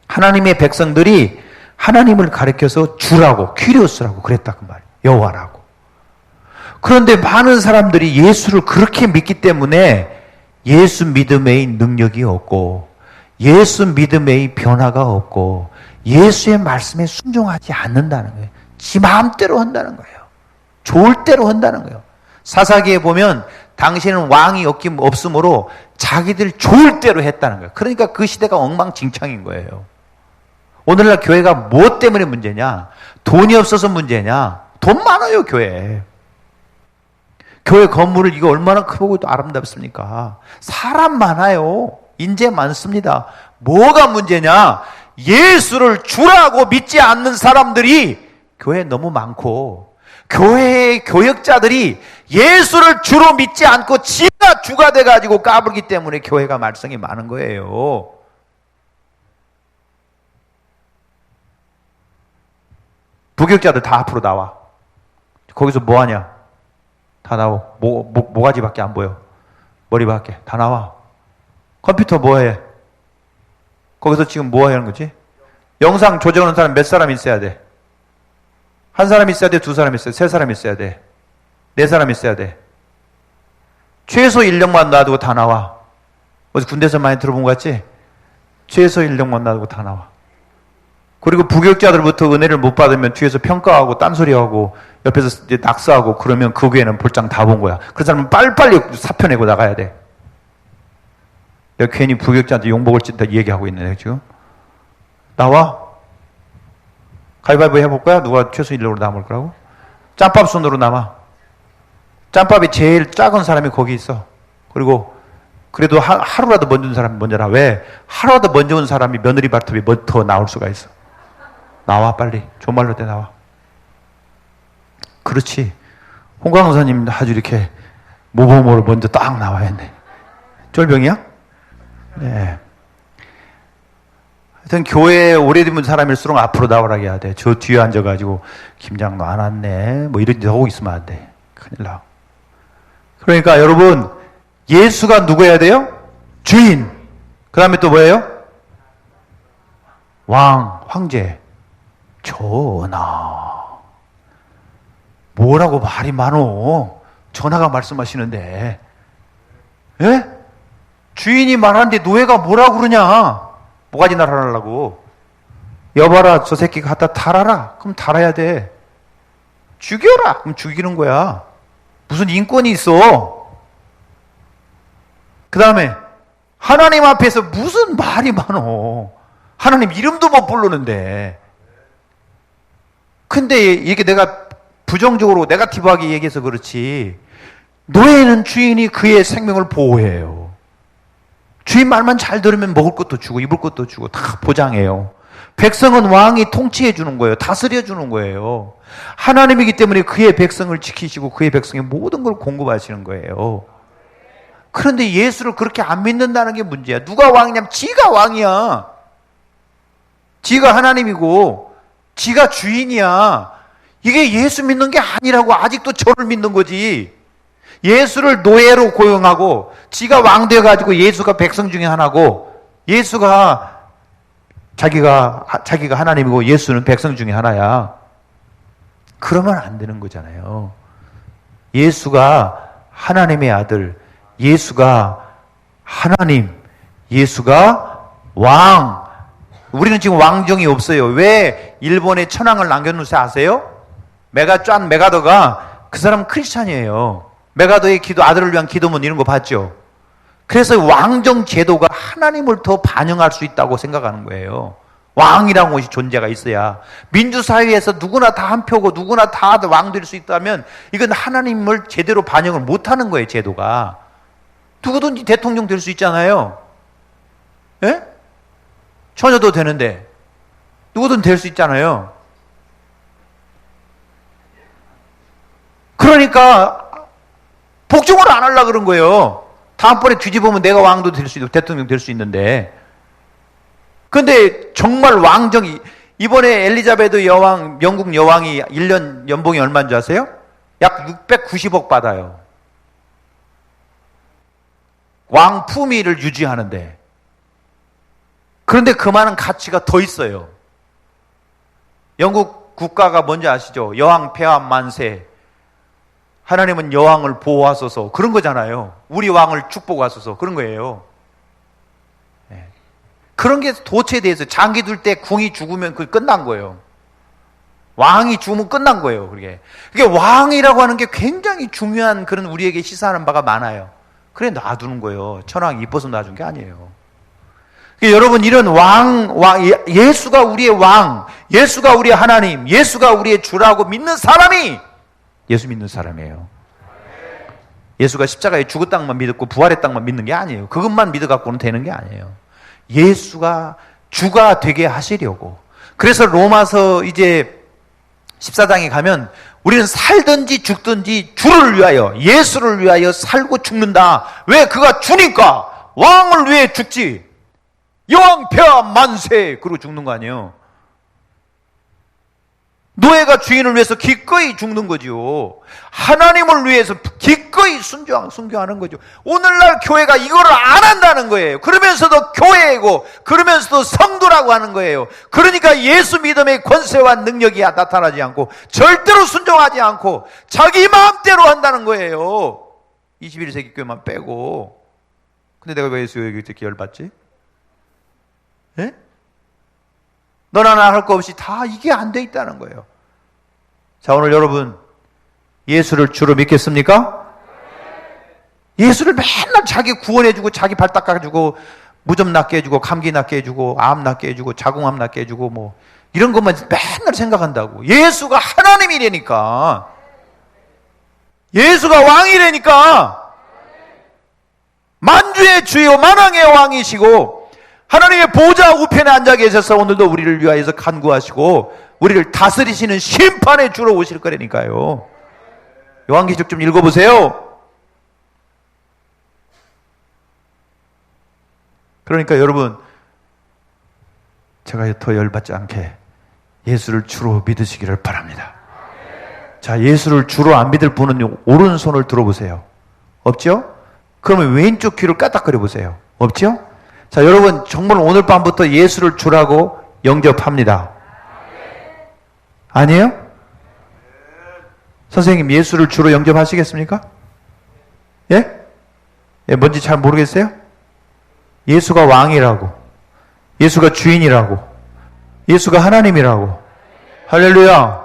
하나님의 백성들이 하나님을 가리켜서 주라고, 퀴리오스라고 그랬다 그 말이에요. 여호와라고. 그런데 많은 사람들이 예수를 그렇게 믿기 때문에 예수 믿음의 능력이 없고 예수 믿음의 변화가 없고 예수의 말씀에 순종하지 않는다는 거예요. 지 마음대로 한다는 거예요. 좋을 대로 한다는 거예요. 사사기에 보면 당신은 왕이 없으므로 자기들 좋을 대로 했다는 거예요. 그러니까 그 시대가 엉망진창인 거예요. 오늘날 교회가 무엇 때문에 문제냐? 돈이 없어서 문제냐? 돈 많아요, 교회. 교회 건물을 이거 얼마나 크고 아름답습니까? 사람 많아요. 인재 많습니다. 뭐가 문제냐? 예수를 주라고 믿지 않는 사람들이 교회에 너무 많고 교회의 교역자들이 예수를 주로 믿지 않고 지가 주가 돼가지고 까불기 때문에 교회가 말썽이 많은 거예요. 부교역자들 다 앞으로 나와. 거기서 뭐 하냐? 다 나와. 모가지밖에 안 보여. 머리밖에. 다 나와. 컴퓨터 뭐 해? 거기서 지금 뭐 하는 거지? 영상 조정하는 사람 몇 사람 있어야 돼? 한 사람 있어야 돼? 두 사람 있어야 돼? 세 사람 있어야 돼? 네 사람 있어야 돼? 최소 인력만 놔두고 다 나와. 어디 군대에서 많이 들어본 것 같지? 죄에서 인정만 나고 다 나와. 그리고 부교육자들부터 은혜를 못 받으면 뒤에서 평가하고 딴소리하고 옆에서 이제 낙서하고 그러면 그 교회는 볼장 다 본 거야. 그 사람은 빨리빨리 사표 내고 나가야 돼. 내가 괜히 부교육자한테 욕먹을 짓다 얘기하고 있네 지금. 나와. 가위바위보 해볼 거야? 누가 최소 인력으로 남을 거라고? 짬밥 손으로 남아. 짬밥이 제일 작은 사람이 거기 있어. 그리고 그래도 하루라도 먼저 온 사람이 먼저라. 왜? 하루라도 먼저 온 사람이 며느리 발톱이 더 나올 수가 있어. 나와 빨리. 존말로 때 나와. 그렇지. 홍 강사님 아주 이렇게 모범으로 먼저 딱 나와야 했네. 쫄병이야? 네. 하여튼 교회에 오래된 사람일수록 앞으로 나오라게 해야 돼. 저 뒤에 앉아가지고 김장로 안 왔네. 뭐 이런 짓 하고 있으면 안 돼. 큰일 나. 그러니까 여러분 예수가 누구여야 돼요? 주인. 그 다음에 또 뭐예요? 왕, 황제. 전하. 뭐라고 말이 많어. 전하가 말씀하시는데. 예? 주인이 말하는데 노예가 뭐라고 그러냐. 뭐가지 날아라려고. 여봐라 저 새끼 갖다 달아라. 그럼 달아야 돼. 죽여라. 그럼 죽이는 거야. 무슨 인권이 있어. 그 다음에 하나님 앞에서 무슨 말이 많어. 하나님 이름도 못 부르는데. 근데 이게 내가 부정적으로 네거티브하게 얘기해서 그렇지 노예는 주인이 그의 생명을 보호해요. 주인 말만 잘 들으면 먹을 것도 주고 입을 것도 주고 다 보장해요. 백성은 왕이 통치해 주는 거예요. 다스려 주는 거예요. 하나님이기 때문에 그의 백성을 지키시고 그의 백성의 모든 걸 공급하시는 거예요. 그런데 예수를 그렇게 안 믿는다는 게 문제야. 누가 왕이냐면 지가 왕이야. 지가 하나님이고 지가 주인이야. 이게 예수 믿는 게 아니라고 아직도 저를 믿는 거지. 예수를 노예로 고용하고 지가 왕 돼가지고 예수가 백성 중에 하나고 예수가 자기가 하나님이고 예수는 백성 중에 하나야. 그러면 안 되는 거잖아요. 예수가 하나님의 아들, 예수가 하나님, 예수가 왕. 우리는 지금 왕정이 없어요. 왜 일본에 천황을 남겨놓으세요 아세요? 메가더가 그 사람은 크리스찬이에요. 메가더의 기도, 아들을 위한 기도문 이런 거 봤죠? 그래서 왕정 제도가 하나님을 더 반영할 수 있다고 생각하는 거예요. 왕이라는 것이 존재가 있어야. 민주사회에서 누구나 다 한 표고 누구나 다 왕 될 수 있다면 이건 하나님을 제대로 반영을 못하는 거예요, 제도가. 누구든지 대통령 될 수 있잖아요. 예? 처녀도 되는데 누구든 될 수 있잖아요. 그러니까 복종을 안 하려고 그런 거예요. 다음번에 뒤집으면 내가 왕도 될 수 있고 대통령 될 수 있는데. 근데 정말 왕정이, 이번에 엘리자베트 여왕, 영국 여왕이 1년 연봉이 얼마인 줄 아세요? 약 690억 받아요. 왕 품위를 유지하는데. 그런데 그 많은 가치가 더 있어요. 영국 국가가 뭔지 아시죠? 여왕 폐하 만세. 하나님은 여왕을 보호하소서. 그런 거잖아요. 우리 왕을 축복하소서. 그런 거예요. 네. 그런 게 도체돼서 장기 둘 때 궁이 죽으면 그게 끝난 거예요. 왕이 죽으면 끝난 거예요. 그게 왕이라고 하는 게 굉장히 중요한 그런 우리에게 시사하는 바가 많아요. 그래 놔두는 거예요. 천황 이뻐서 놔준 게 아니에요. 여러분 이런 예수가 우리의 왕, 예수가 우리의 하나님, 예수가 우리의 주라고 믿는 사람이 예수 믿는 사람이에요. 예수가 십자가에 죽었다만 믿었고 부활했다만 믿는 게 아니에요. 그것만 믿어갖고는 되는 게 아니에요. 예수가 주가 되게 하시려고. 그래서 로마서 이제 14장에 가면 우리는 살든지 죽든지 주를 위하여, 예수를 위하여 살고 죽는다. 왜? 그가 주니까. 왕을 위해 죽지. 여왕 폐하 만세 그러고 죽는 거 아니에요. 노예가 주인을 위해서 기꺼이 죽는 거죠. 하나님을 위해서 기꺼이 순교하는 거죠. 오늘날 교회가 이거를 안 한다는 거예요. 그러면서도 교회이고 그러면서도 성도라고 하는 거예요. 그러니까 예수 믿음의 권세와 능력이 나타나지 않고 절대로 순종하지 않고 자기 마음대로 한다는 거예요. 21세기 교회만 빼고. 근데 내가 왜 예수 얘기 듣기 열받지? 예? 너나 나 할 거 없이 다 이게 안 돼 있다는 거예요. 자, 오늘 여러분 예수를 주로 믿겠습니까? 예수를 맨날 자기 구원해주고 자기 발 닦아주고 무좀 낫게 해주고 감기 낫게 해주고 암 낫게 해주고 자궁암 낫게 해주고 뭐 이런 것만 맨날 생각한다고. 예수가 하나님이라니까. 예수가 왕이라니까. 만주의 주요 만왕의 왕이시고 하나님의 보좌 우편에 앉아 계셔서 오늘도 우리를 위하여서 간구하시고 우리를 다스리시는 심판의 주로 오실 거라니까요. 요한계시록 좀 읽어보세요. 그러니까 여러분, 제가 더 열받지 않게 예수를 주로 믿으시기를 바랍니다. 자, 예수를 주로 안 믿을 분은 오른손을 들어보세요. 없죠? 그러면 왼쪽 귀를 까딱거려 보세요. 없죠? 자, 여러분 정말 오늘 밤부터 예수를 주라고 영접합니다. 아니에요? 선생님, 예수를 주로 영접하시겠습니까? 예? 예, 뭔지 잘 모르겠어요? 예수가 왕이라고, 예수가 주인이라고, 예수가 하나님이라고. 할렐루야.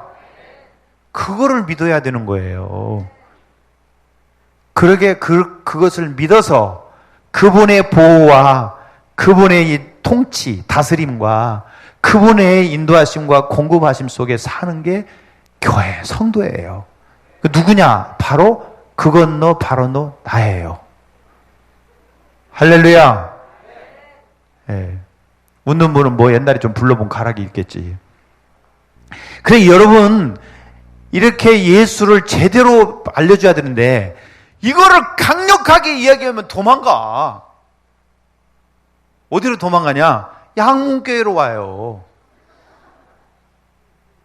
그거를 믿어야 되는 거예요. 그러게 그것을 믿어서 그분의 보호와 그분의 이 통치, 다스림과 그분의 인도하심과 공급하심 속에 사는 게 교회, 성도예요. 누구냐? 바로 그 건너 바로 너 나예요. 할렐루야. 예. 웃는 분은 뭐 옛날에 좀 불러본 가락이 있겠지. 그래, 여러분 이렇게 예수를 제대로 알려줘야 되는데 이거를 강력하게 이야기하면 도망가. 어디로 도망가냐? 양문교회로 와요.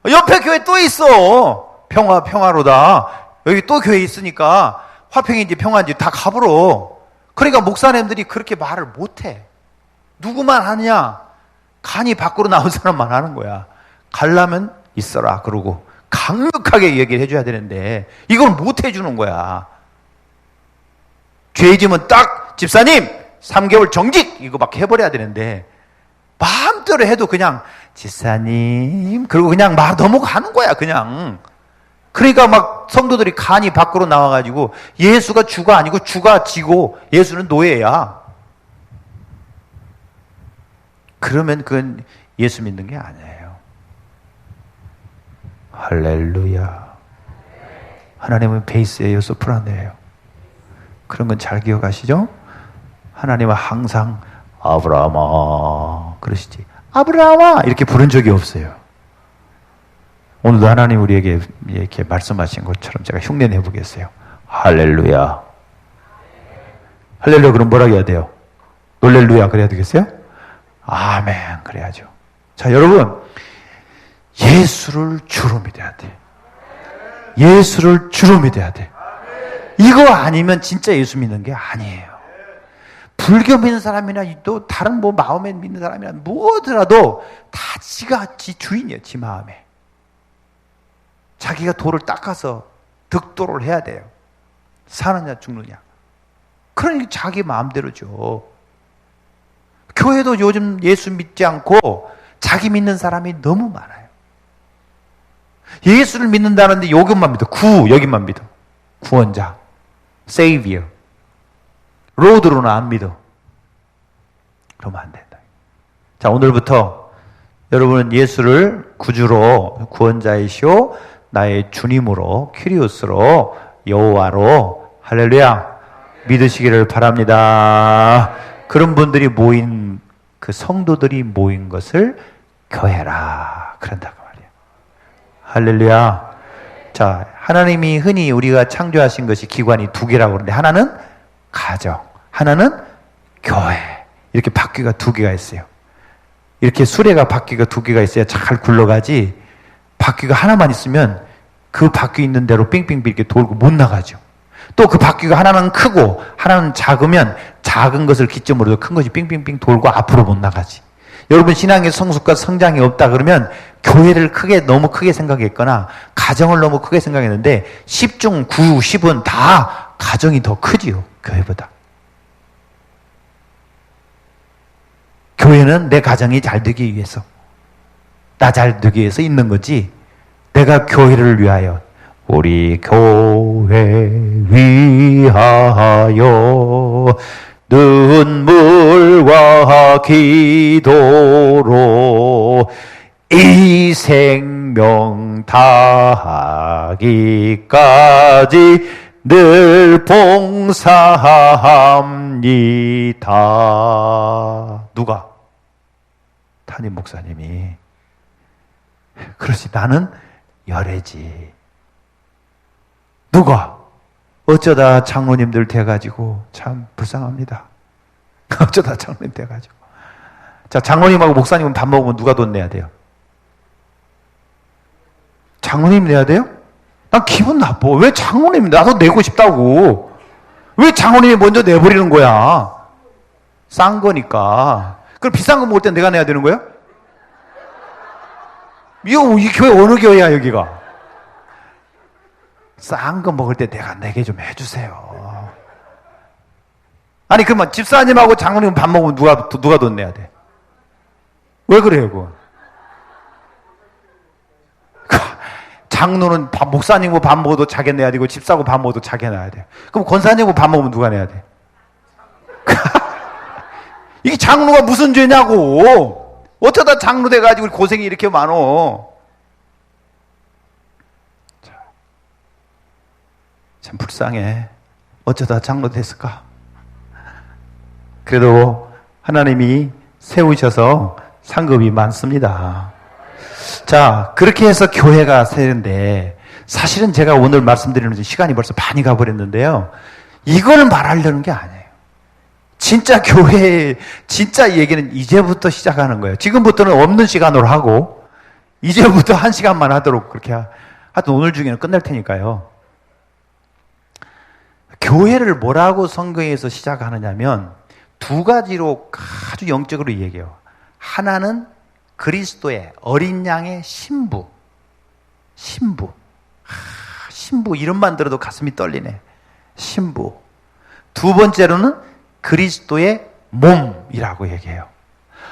옆에 교회 또 있어. 평화로다. 여기 또 교회 있으니까 화평인지 평화인지 다 가보러. 그러니까 목사님들이 그렇게 말을 못해. 누구만 하냐? 간이 밖으로 나온 사람만 하는 거야. 가려면 있어라 그러고 강력하게 얘기를 해줘야 되는데 이걸 못 해주는 거야. 죄지면 딱 집사님 3개월 정직 이거 막 해버려야 되는데 마음대로 해도 그냥 집사님 그리고 그냥 말 넘어가는 거야 그냥. 그러니까 막 성도들이 간이 밖으로 나와가지고 예수가 주가 아니고 주가 지고 예수는 노예야. 그러면 그건 예수 믿는 게 아니에요. 할렐루야. 하나님은 베이스예요, 소프라노예요. 그런 건 잘 기억하시죠? 하나님은 항상 아브라함아 그러시지. 아브라함아 이렇게 부른 적이 없어요. 오늘도 하나님 우리에게 이렇게 말씀하신 것처럼 제가 흉내내 보겠어요. 할렐루야. 할렐루야 그럼 뭐라고 해야 돼요? 놀렐루야 그래야 되겠어요? 아멘 그래야죠. 자, 여러분 예수를 주로 믿어야 돼. 예수를 주로 믿어야 돼. 이거 아니면 진짜 예수 믿는 게 아니에요. 불교 믿는 사람이나 또 다른 뭐 마음에 믿는 사람이나 뭐더라도 다 지가 지 주인이에요. 지 마음에. 자기가 돌을 닦아서 득도를 해야 돼요. 사느냐 죽느냐. 그러니까 자기 마음대로죠. 교회도 요즘 예수 믿지 않고 자기 믿는 사람이 너무 많아요. 예수를 믿는다는데 여기만 믿어. 여기만 믿어. 구원자, Savior. 로드로는 안 믿어. 그러면 안 된다. 자, 오늘부터 여러분은 예수를 구주로, 구원자이시오, 나의 주님으로, 큐리오스로, 여호와로, 할렐루야, 믿으시기를 바랍니다. 그런 분들이 모인, 그 성도들이 모인 것을 교회라. 그런다고 말이에요. 할렐루야. 자, 하나님이 흔히 우리가 창조하신 것이 기관이 두 개라고 그러는데 하나는 가정, 하나는 교회. 이렇게 바퀴가 두 개가 있어요. 이렇게 수레가 바퀴가 두 개가 있어야 잘 굴러가지 바퀴가 하나만 있으면 그 바퀴 있는 대로 빙빙빙 이렇게 돌고 못 나가죠. 또 그 바퀴가 하나는 크고 하나는 작으면 작은 것을 기점으로 큰 것이 빙빙빙 돌고 앞으로 못 나가지. 여러분 신앙의 성숙과 성장이 없다 그러면 교회를 너무 크게 생각했거나 가정을 너무 크게 생각했는데 10중 9, 10은 다 가정이 더 크지요. 교회보다. 교회는 내 가정이 잘 되기 위해서, 나 잘 되기 위해서 있는 거지, 내가 교회를 위하여, 우리 교회 위하여 눈물과 기도로 이 생명 다하기까지 늘 봉사합니다. 누가? 담임 목사님이. 그렇지, 나는 열애지. 누가? 어쩌다 장로님들 돼가지고 참 불쌍합니다. 어쩌다 장로님 돼가지고. 자, 장로님하고 목사님은 밥 먹으면 누가 돈 내야 돼요? 장로님 내야 돼요? 난 기분 나빠. 왜 장로님, 나도 내고 싶다고. 왜 장로님이 먼저 내버리는 거야? 싼 거니까. 그럼 비싼 거 먹을 땐 내가 내야 되는 거야? 이 교회 어느 교회야, 여기가? 싼 거 먹을 때 내가 내게 좀 해주세요. 아니, 그러면 집사님하고 장로님 밥 먹으면 누가 돈 내야 돼? 왜 그래요, 그거? 장로는 목사님하고 밥 먹어도 자기 내야 되고, 집사하고 밥 먹어도 자기 내야 돼. 그럼 권사님하고 밥 먹으면 누가 내야 돼? 이게 장로가 무슨 죄냐고! 어쩌다 장로 돼가지고 고생이 이렇게 많어. 참 불쌍해. 어쩌다 장로 됐을까? 그래도 하나님이 세우셔서 상급이 많습니다. 자, 그렇게 해서 교회가 세는데, 사실은 제가 오늘 말씀드리는 시간이 벌써 많이 가버렸는데요. 이걸 말하려는 게 아니에요. 진짜 교회, 진짜 얘기는 이제부터 시작하는 거예요. 지금부터는 없는 시간으로 하고, 이제부터 1시간만 하도록 그렇게 하여튼 오늘 중에는 끝날 테니까요. 교회를 뭐라고 성경에서 시작하느냐면, 두 가지로 아주 영적으로 얘기해요. 하나는 그리스도의 어린 양의 신부. 신부 이름만 들어도 가슴이 떨리네. 신부. 두 번째로는 그리스도의 몸이라고 얘기해요.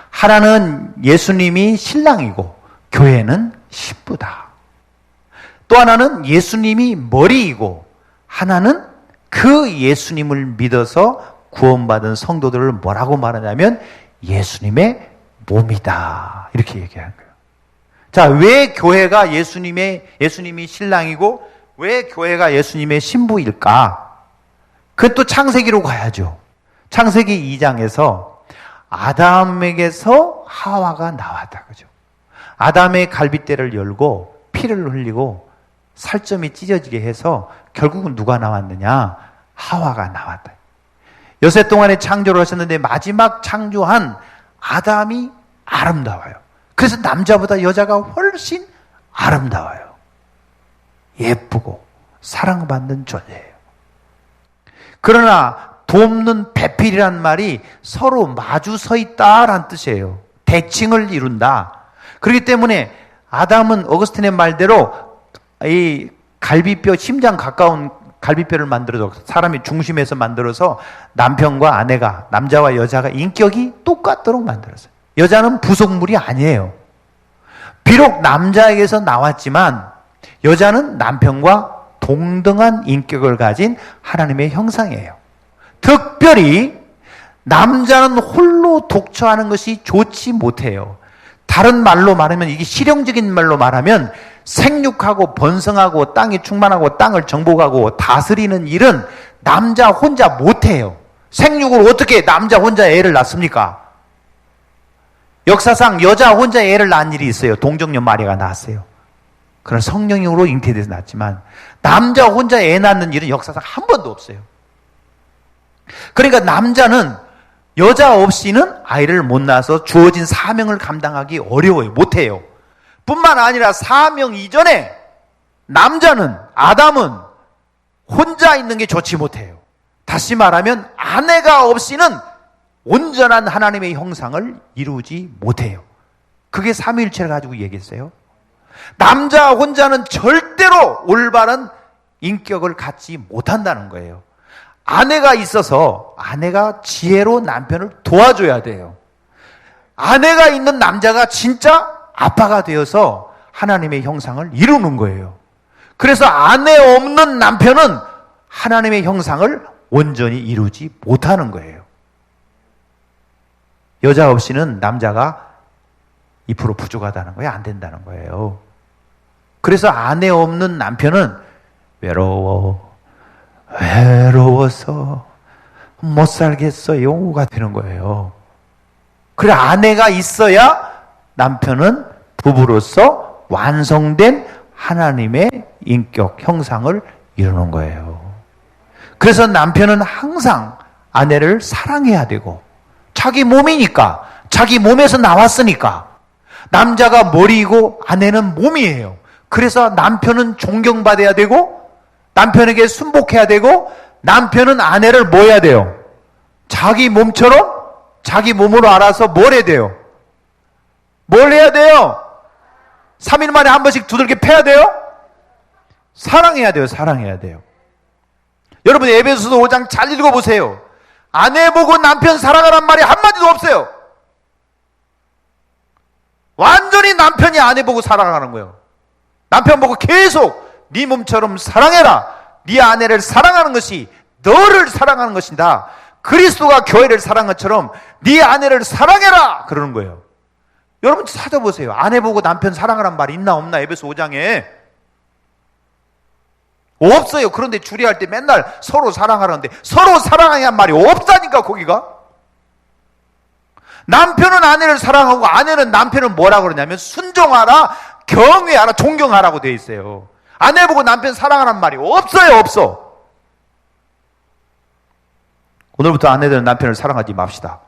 하나는 예수님이 신랑이고 교회는 신부다. 또 하나는 예수님이 머리이고 하나는 그 예수님을 믿어서 구원받은 성도들을 뭐라고 말하냐면 예수님의 몸이다. 이렇게 얘기하는 거예요. 자, 왜 교회가 예수님이 신랑이고 왜 교회가 예수님의 신부일까? 그것도 창세기로 가야죠. 창세기 2장에서 아담에게서 하와가 나왔다. 그죠? 아담의 갈빗대를 열고 피를 흘리고 살점이 찢어지게 해서 결국은 누가 나왔느냐? 하와가 나왔다. 여세 동안에 창조를 하셨는데 마지막 창조한 아담이 아름다워요. 그래서 남자보다 여자가 훨씬 아름다워요. 예쁘고 사랑받는 존재예요. 그러나 돕는 배필이란 말이 서로 마주 서 있다라는 뜻이에요. 대칭을 이룬다. 그렇기 때문에 아담은 어거스틴의 말대로 이 갈비뼈, 심장 가까운 갈비뼈를 만들어서 사람이 중심에서 만들어서 남편과 아내가, 남자와 여자가 인격이 똑같도록 만들었어요. 여자는 부속물이 아니에요. 비록 남자에게서 나왔지만 여자는 남편과 동등한 인격을 가진 하나님의 형상이에요. 특별히 남자는 홀로 독처하는 것이 좋지 못해요. 다른 말로 말하면, 이게 실용적인 말로 말하면 생육하고 번성하고 땅이 충만하고 땅을 정복하고 다스리는 일은 남자 혼자 못해요. 생육을 어떻게 남자 혼자 애를 낳습니까? 역사상 여자 혼자 애를 낳은 일이 있어요. 동정녀 마리아가 낳았어요. 그런 성령으로 잉태돼서 낳았지만 남자 혼자 애 낳는 일은 역사상 한 번도 없어요. 그러니까 남자는 여자 없이는 아이를 못 낳아서 주어진 사명을 감당하기 어려워요. 못해요. 뿐만 아니라 사명 이전에 남자는, 아담은 혼자 있는 게 좋지 못해요. 다시 말하면 아내가 없이는 온전한 하나님의 형상을 이루지 못해요. 그게 삼위일체를 가지고 얘기했어요. 남자 혼자는 절대로 올바른 인격을 갖지 못한다는 거예요. 아내가 있어서 아내가 지혜로 남편을 도와줘야 돼요. 아내가 있는 남자가 진짜 아빠가 되어서 하나님의 형상을 이루는 거예요. 그래서 아내 없는 남편은 하나님의 형상을 온전히 이루지 못하는 거예요. 여자 없이는 남자가 2% 부족하다는 거예요. 안 된다는 거예요. 그래서 아내 없는 남편은 외로워서 못 살겠어요가 되는 거예요. 그래, 아내가 있어야 남편은 부부로서 완성된 하나님의 인격 형상을 이루는 거예요. 그래서 남편은 항상 아내를 사랑해야 되고, 자기 몸이니까, 자기 몸에서 나왔으니까, 남자가 머리이고 아내는 몸이에요. 그래서 남편은 존경받아야 되고, 남편에게 순복해야 되고, 남편은 아내를 뭐 해야 돼요? 자기 몸처럼 자기 몸으로 알아서 뭘 해야 돼요? 뭘 해야 돼요? 3일 만에 한 번씩 두들겨 패야 돼요? 사랑해야 돼요. 사랑해야 돼요. 여러분, 에베소서 5장 잘 읽어보세요. 아내 보고 남편 사랑하란 말이 한마디도 없어요. 완전히 남편이 아내 보고 사랑하는 거예요. 남편 보고 계속 네 몸처럼 사랑해라. 네 아내를 사랑하는 것이 너를 사랑하는 것이다. 그리스도가 교회를 사랑한 것처럼 네 아내를 사랑해라 그러는 거예요. 여러분 찾아보세요. 아내 보고 남편 사랑하란 말이 있나 없나? 에베소 5장에 없어요. 그런데 주례할 때 맨날 서로 사랑하라는데 서로 사랑하란 말이 없다니까. 거기가 남편은 아내를 사랑하고 아내는 남편을 뭐라 그러냐면 순종하라, 경외하라, 존경하라고 돼 있어요. 아내 보고 남편 사랑하란 말이 없어요. 없어. 오늘부터 아내들은 남편을 사랑하지 맙시다.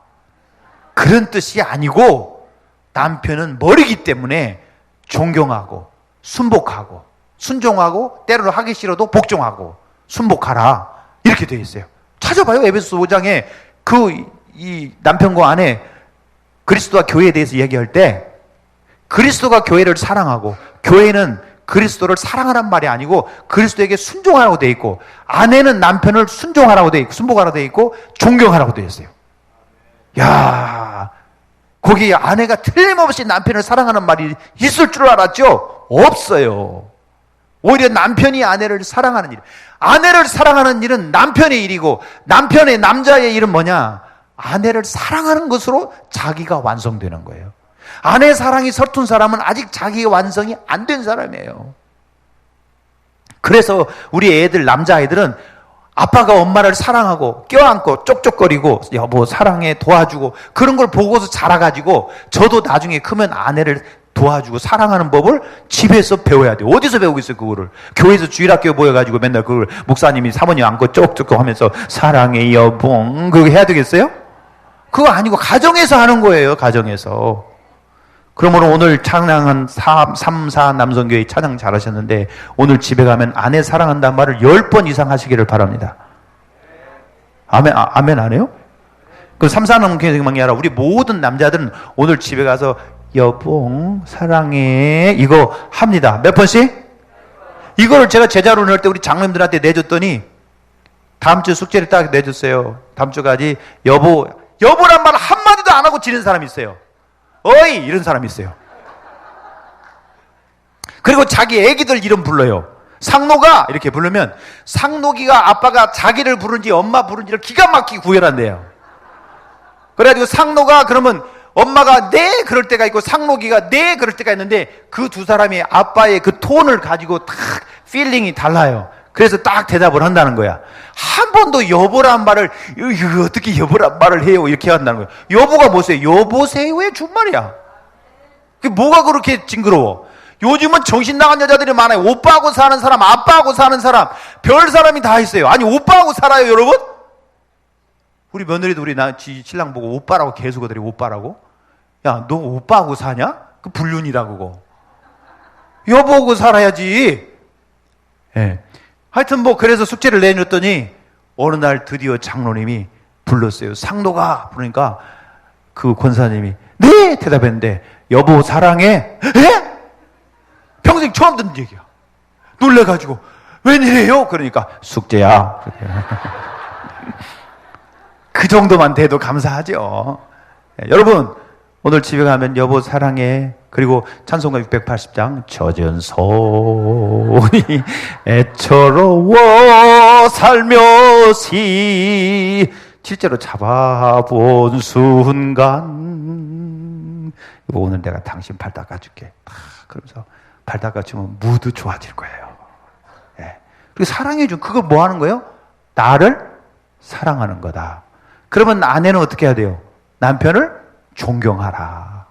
그런 뜻이 아니고, 남편은 머리기 때문에 존경하고 순복하고 순종하고, 때로는 하기 싫어도 복종하고 순복하라 이렇게 되어 있어요. 찾아봐요. 에베소서 5장에 이 남편과 아내, 그리스도와 교회에 대해서 얘기할 때 그리스도가 교회를 사랑하고 교회는 그리스도를 사랑하란 말이 아니고 그리스도에게 순종하라고 되어 있고, 아내는 남편을 순종하라고 되어 있고 순복하라고 되어 있고 존경하라고 되어 있어요. 야, 거기 아내가 틀림없이 남편을 사랑하는 말이 있을 줄 알았죠? 없어요. 오히려 남편이 아내를 사랑하는 일, 아내를 사랑하는 일은 남편의 일이고, 남편의 남자의 일은 뭐냐? 아내를 사랑하는 것으로 자기가 완성되는 거예요. 아내 사랑이 서툰 사람은 아직 자기의 완성이 안 된 사람이에요. 그래서 우리 애들, 남자애들은 아빠가 엄마를 사랑하고 껴안고 쪽쪽거리고 여보 사랑해 도와주고 그런 걸 보고서 자라가지고, 저도 나중에 크면 아내를 도와주고 사랑하는 법을 집에서 배워야 돼요. 어디서 배우겠어요 그거를? 교회에서 주일학교에 모여가지고 맨날 그걸 목사님이 사모님 안고 쪽쪽 하면서 사랑해 여봉 그거 해야 되겠어요? 그거 아니고 가정에서 하는 거예요. 가정에서. 그러므로 오늘 찬양한 3, 4 남성교회 찬양 잘하셨는데, 오늘 집에 가면 아내 사랑한다는 말을 10번 이상 하시기를 바랍니다. 아멘 안 해요? 그 3, 4 남성교회만이 아니라 우리 모든 남자들은 오늘 집에 가서 여봉 사랑해 이거 합니다. 몇 번씩? 이거를 제가 제자로 넣을 때 우리 장로님들한테 내줬더니 다음 주 숙제를 딱 내줬어요. 다음 주까지 여보란 말 한마디도 안 하고 지는 사람이 있어요. 어이 이런 사람이 있어요. 그리고 자기 애기들 이름 불러요. 상노가 이렇게 부르면 상노기가 아빠가 자기를 부른지 엄마 부른지를 기가 막히게 구별한대요. 그래가지고 상노가 그러면 엄마가 네 그럴 때가 있고 상노기가 네 그럴 때가 있는데, 그 두 사람이 아빠의 그 톤을 가지고 딱 필링이 달라요. 그래서 딱 대답을 한다는 거야. 한 번도 여보란 말을 어떻게 여보란 말을 해요 이렇게 한다는 거야. 여보가 뭐세요? 여보세요의 준말이야. 그게 뭐가 그렇게 징그러워? 요즘은 정신 나간 여자들이 많아요. 오빠하고 사는 사람, 아빠하고 사는 사람, 별 사람이 다 있어요. 아니 오빠하고 살아요 여러분? 우리 며느리도 우리 신랑 보고 오빠라고 계속 하더니 오빠라고? 야, 너 오빠하고 사냐? 그 불륜이다 그거. 여보하고 살아야지. 예. 하여튼 그래서 숙제를 내줬더니 어느 날 드디어 장로님이 불렀어요. 상노가 부르니까 그 권사님이 네 대답했는데, 여보 사랑해. 에? 평생 처음 듣는 얘기야. 놀래가지고 웬일이에요? 그러니까 숙제야. 그 정도만 돼도 감사하죠. 여러분, 오늘 집에 가면 여보 사랑해. 그리고 찬송가 680장 젖은 손이 애처로워 살며시 실제로 잡아본 순간 오늘 내가 당신 발 닦아줄게. 그러면서 발 닦아주면 무드 좋아질 거예요. 예. 그리고 사랑해준 그거 뭐 하는 거예요? 나를 사랑하는 거다. 그러면 아내는 어떻게 해야 돼요? 남편을 존경하라.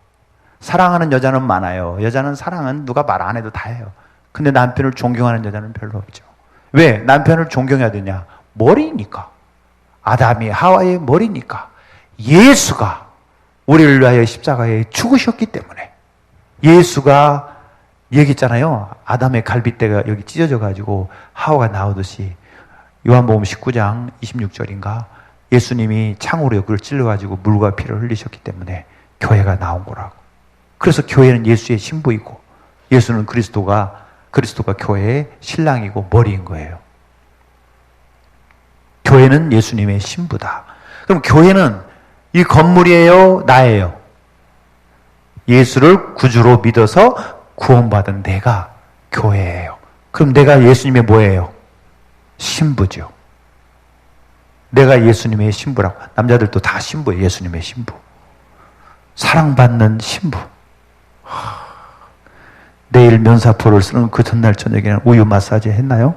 사랑하는 여자는 많아요. 여자는 사랑은 누가 말 안 해도 다 해요. 근데 남편을 존경하는 여자는 별로 없죠. 왜? 남편을 존경해야 되냐? 머리니까. 아담이 하와의 머리니까. 예수가 우리를 위하여 십자가에 죽으셨기 때문에. 예수가 얘기했잖아요. 아담의 갈빗대가 여기 찢어져 가지고 하와가 나오듯이 요한복음 19장 26절인가 예수님이 창으로 여기를 찔러가지고 물과 피를 흘리셨기 때문에 교회가 나온 거라고. 그래서 교회는 예수의 신부이고 예수는 그리스도가 교회의 신랑이고 머리인 거예요. 교회는 예수님의 신부다. 그럼 교회는 이 건물이에요? 나예요? 예수를 구주로 믿어서 구원받은 내가 교회예요. 그럼 내가 예수님의 뭐예요? 신부죠. 내가 예수님의 신부라고. 남자들도 다 신부예요. 예수님의 신부. 사랑받는 신부. 내일 면사포를 쓰는 그 전날 저녁에는 우유 마사지 했나요?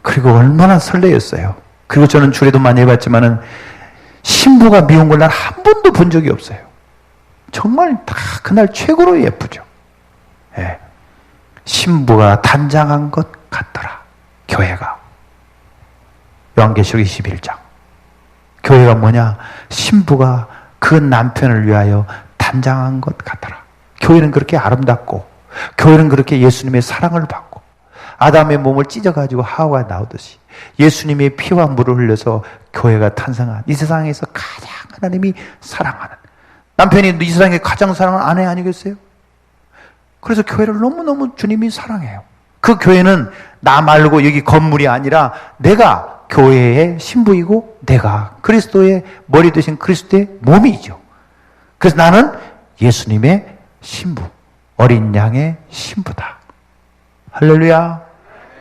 그리고 얼마나 설레였어요. 그리고 저는 주례도 많이 해봤지만은 신부가 미운 걸 난 한 번도 본 적이 없어요. 정말 다 그날 최고로 예쁘죠. 예. 신부가 단장한 것 같더라. 교회가. 요한계시록 21장. 교회가 뭐냐? 신부가 그 남편을 위하여 단장한 것 같더라. 교회는 그렇게 아름답고 교회는 그렇게 예수님의 사랑을 받고 아담의 몸을 찢어가지고 하와가 나오듯이 예수님의 피와 물을 흘려서 교회가 탄생한 이 세상에서 가장 하나님이 사랑하는 남편이 이 세상에 가장 사랑하는 아내 아니겠어요? 그래서 교회를 너무너무 주님이 사랑해요. 그 교회는 나 말고 여기 건물이 아니라 내가 교회의 신부이고 내가 그리스도의 머리 되신 그리스도의 몸이죠. 그래서 나는 예수님의 신부, 어린 양의 신부다. 할렐루야.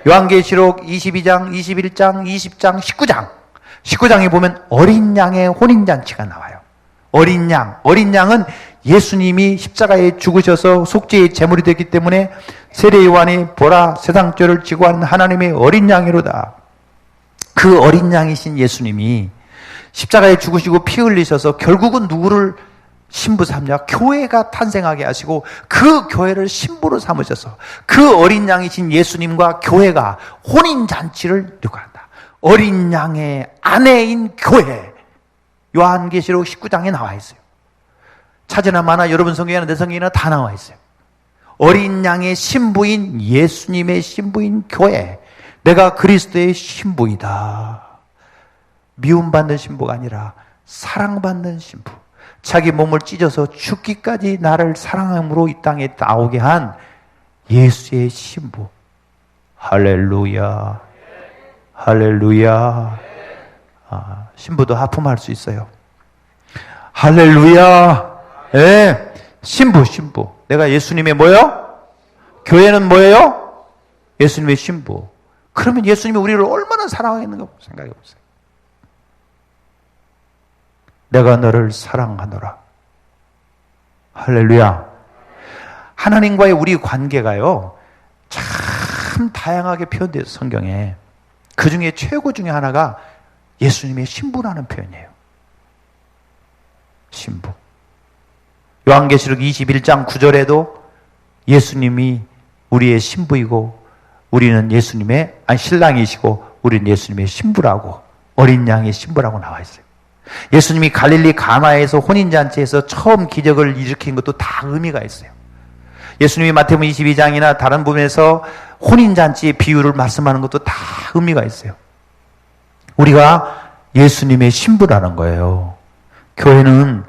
요한계시록 22장, 21장, 20장, 19장. 19장에 보면 어린 양의 혼인잔치가 나와요. 어린 양은 예수님이 십자가에 죽으셔서 속죄의 제물이 됐기 때문에 세례 요한이 보라 세상 죄를 지고 하는 하나님의 어린 양이로다. 그 어린 양이신 예수님이 십자가에 죽으시고 피 흘리셔서 결국은 누구를 신부 삼냐? 교회가 탄생하게 하시고 그 교회를 신부로 삼으셔서 그 어린 양이신 예수님과 교회가 혼인잔치를 이루어간다. 어린 양의 아내인 교회. 요한계시록 19장에 나와 있어요. 찾으나 마나 여러분 성경이나 내 성경이나 다 나와 있어요. 어린 양의 신부인 예수님의 신부인 교회. 내가 그리스도의 신부이다. 미움받는 신부가 아니라 사랑받는 신부. 자기 몸을 찢어서 죽기까지 나를 사랑함으로 이 땅에 나오게 한 예수의 신부. 할렐루야. 할렐루야. 신부도 하품할 수 있어요. 할렐루야. 예. 신부. 내가 예수님의 뭐요? 교회는 뭐예요? 예수님의 신부. 그러면 예수님이 우리를 얼마나 사랑하겠는가 생각해 보세요. 내가 너를 사랑하노라. 할렐루야. 하나님과의 우리 관계가요, 참 다양하게 표현돼요, 성경에. 그 중에 최고 중에 하나가 예수님의 신부라는 표현이에요. 신부. 요한계시록 21장 9절에도 예수님이 우리의 신부이고 우리는 예수님의 신랑이시고 우리는 예수님의 신부라고 어린 양의 신부라고 나와 있어요. 예수님이 갈릴리 가나에서 혼인잔치에서 처음 기적을 일으킨 것도 다 의미가 있어요. 예수님이 마태복음 22장이나 다른 부분에서 혼인잔치의 비유를 말씀하는 것도 다 의미가 있어요. 우리가 예수님의 신부라는 거예요. 교회는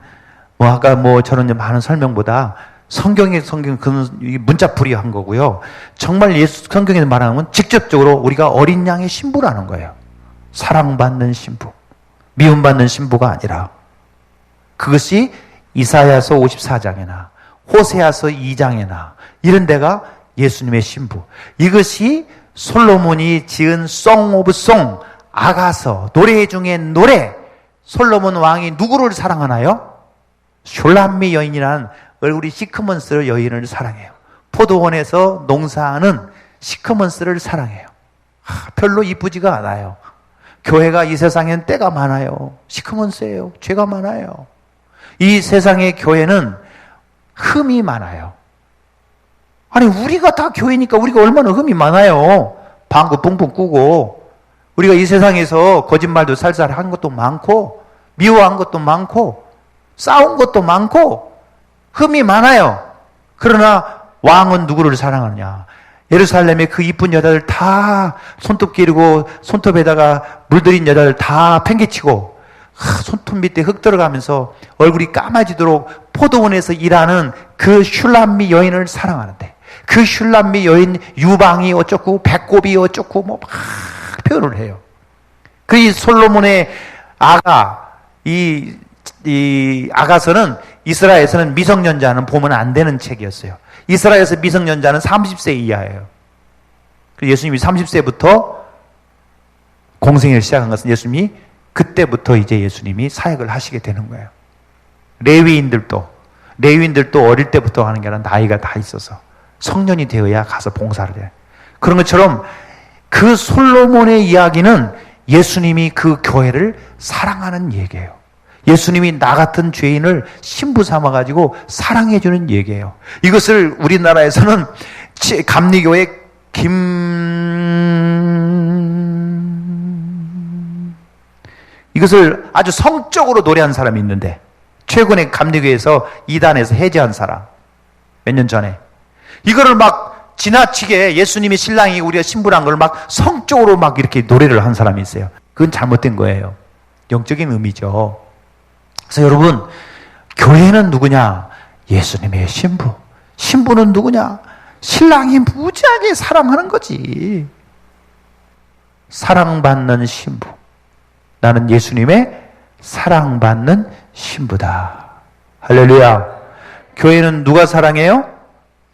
아까 저런 많은 설명보다 성경 그 문자풀이한 거고요. 정말 성경에 말하는 건 직접적으로 우리가 어린 양의 신부라는 거예요. 사랑받는 신부. 미움받는 신부가 아니라 그것이 이사야서 54장에나 호세아서 2장에나 이런 데가 예수님의 신부. 이것이 솔로몬이 지은 송 오브 송, 아가서, 노래 중에 노래. 솔로몬 왕이 누구를 사랑하나요? 슐람미 여인이라는 얼굴이 시커먼스 여인을 사랑해요. 포도원에서 농사하는 시커먼스를 사랑해요. 별로 이쁘지가 않아요. 교회가 이 세상엔 때가 많아요. 시커먼스예요. 죄가 많아요. 이 세상의 교회는 흠이 많아요. 아니 우리가 다 교회니까 우리가 얼마나 흠이 많아요. 방구 뿡뿡 꾸고 우리가 이 세상에서 거짓말도 살살 한 것도 많고 미워한 것도 많고 싸운 것도 많고 흠이 많아요. 그러나 왕은 누구를 사랑하느냐? 예루살렘의 그 이쁜 여자들 다 손톱 기르고 손톱에다가 물들인 여자들 다 팽개치고 손톱 밑에 흙 들어가면서 얼굴이 까마지도록 포도원에서 일하는 그 슐람미 여인을 사랑하는데 그 슐람미 여인 유방이 어쩌고 배꼽이 어쩌고 뭐 막 표현을 해요. 그 이 솔로몬의 아가 이 아가서는 이스라엘에서는 미성년자는 보면 안 되는 책이었어요. 이스라엘에서 미성년자는 30세 이하예요. 예수님이 30세부터 공생애를 시작한 것은 예수님이 그때부터 이제 예수님이 사역을 하시게 되는 거예요. 레위인들도 어릴 때부터 하는 게 아니라 나이가 다 있어서 성년이 되어야 가서 봉사를 해요. 그런 것처럼 그 솔로몬의 이야기는 예수님이 그 교회를 사랑하는 얘기예요. 예수님이 나 같은 죄인을 신부 삼아가지고 사랑해주는 얘기예요. 이것을 우리나라에서는 감리교회 이것을 아주 성적으로 노래한 사람이 있는데 최근에 감리교회에서 이단에서 해제한 사람 몇 년 전에 이거를 막 지나치게 예수님이 신랑이 우리가 신부란 걸 막 성적으로 막 이렇게 노래를 한 사람이 있어요. 그건 잘못된 거예요. 영적인 의미죠. 그래서 여러분 교회는 누구냐? 예수님의 신부. 신부는 누구냐? 신랑이 무지하게 사랑하는 거지. 사랑받는 신부. 나는 예수님의 사랑받는 신부다. 할렐루야. 교회는 누가 사랑해요?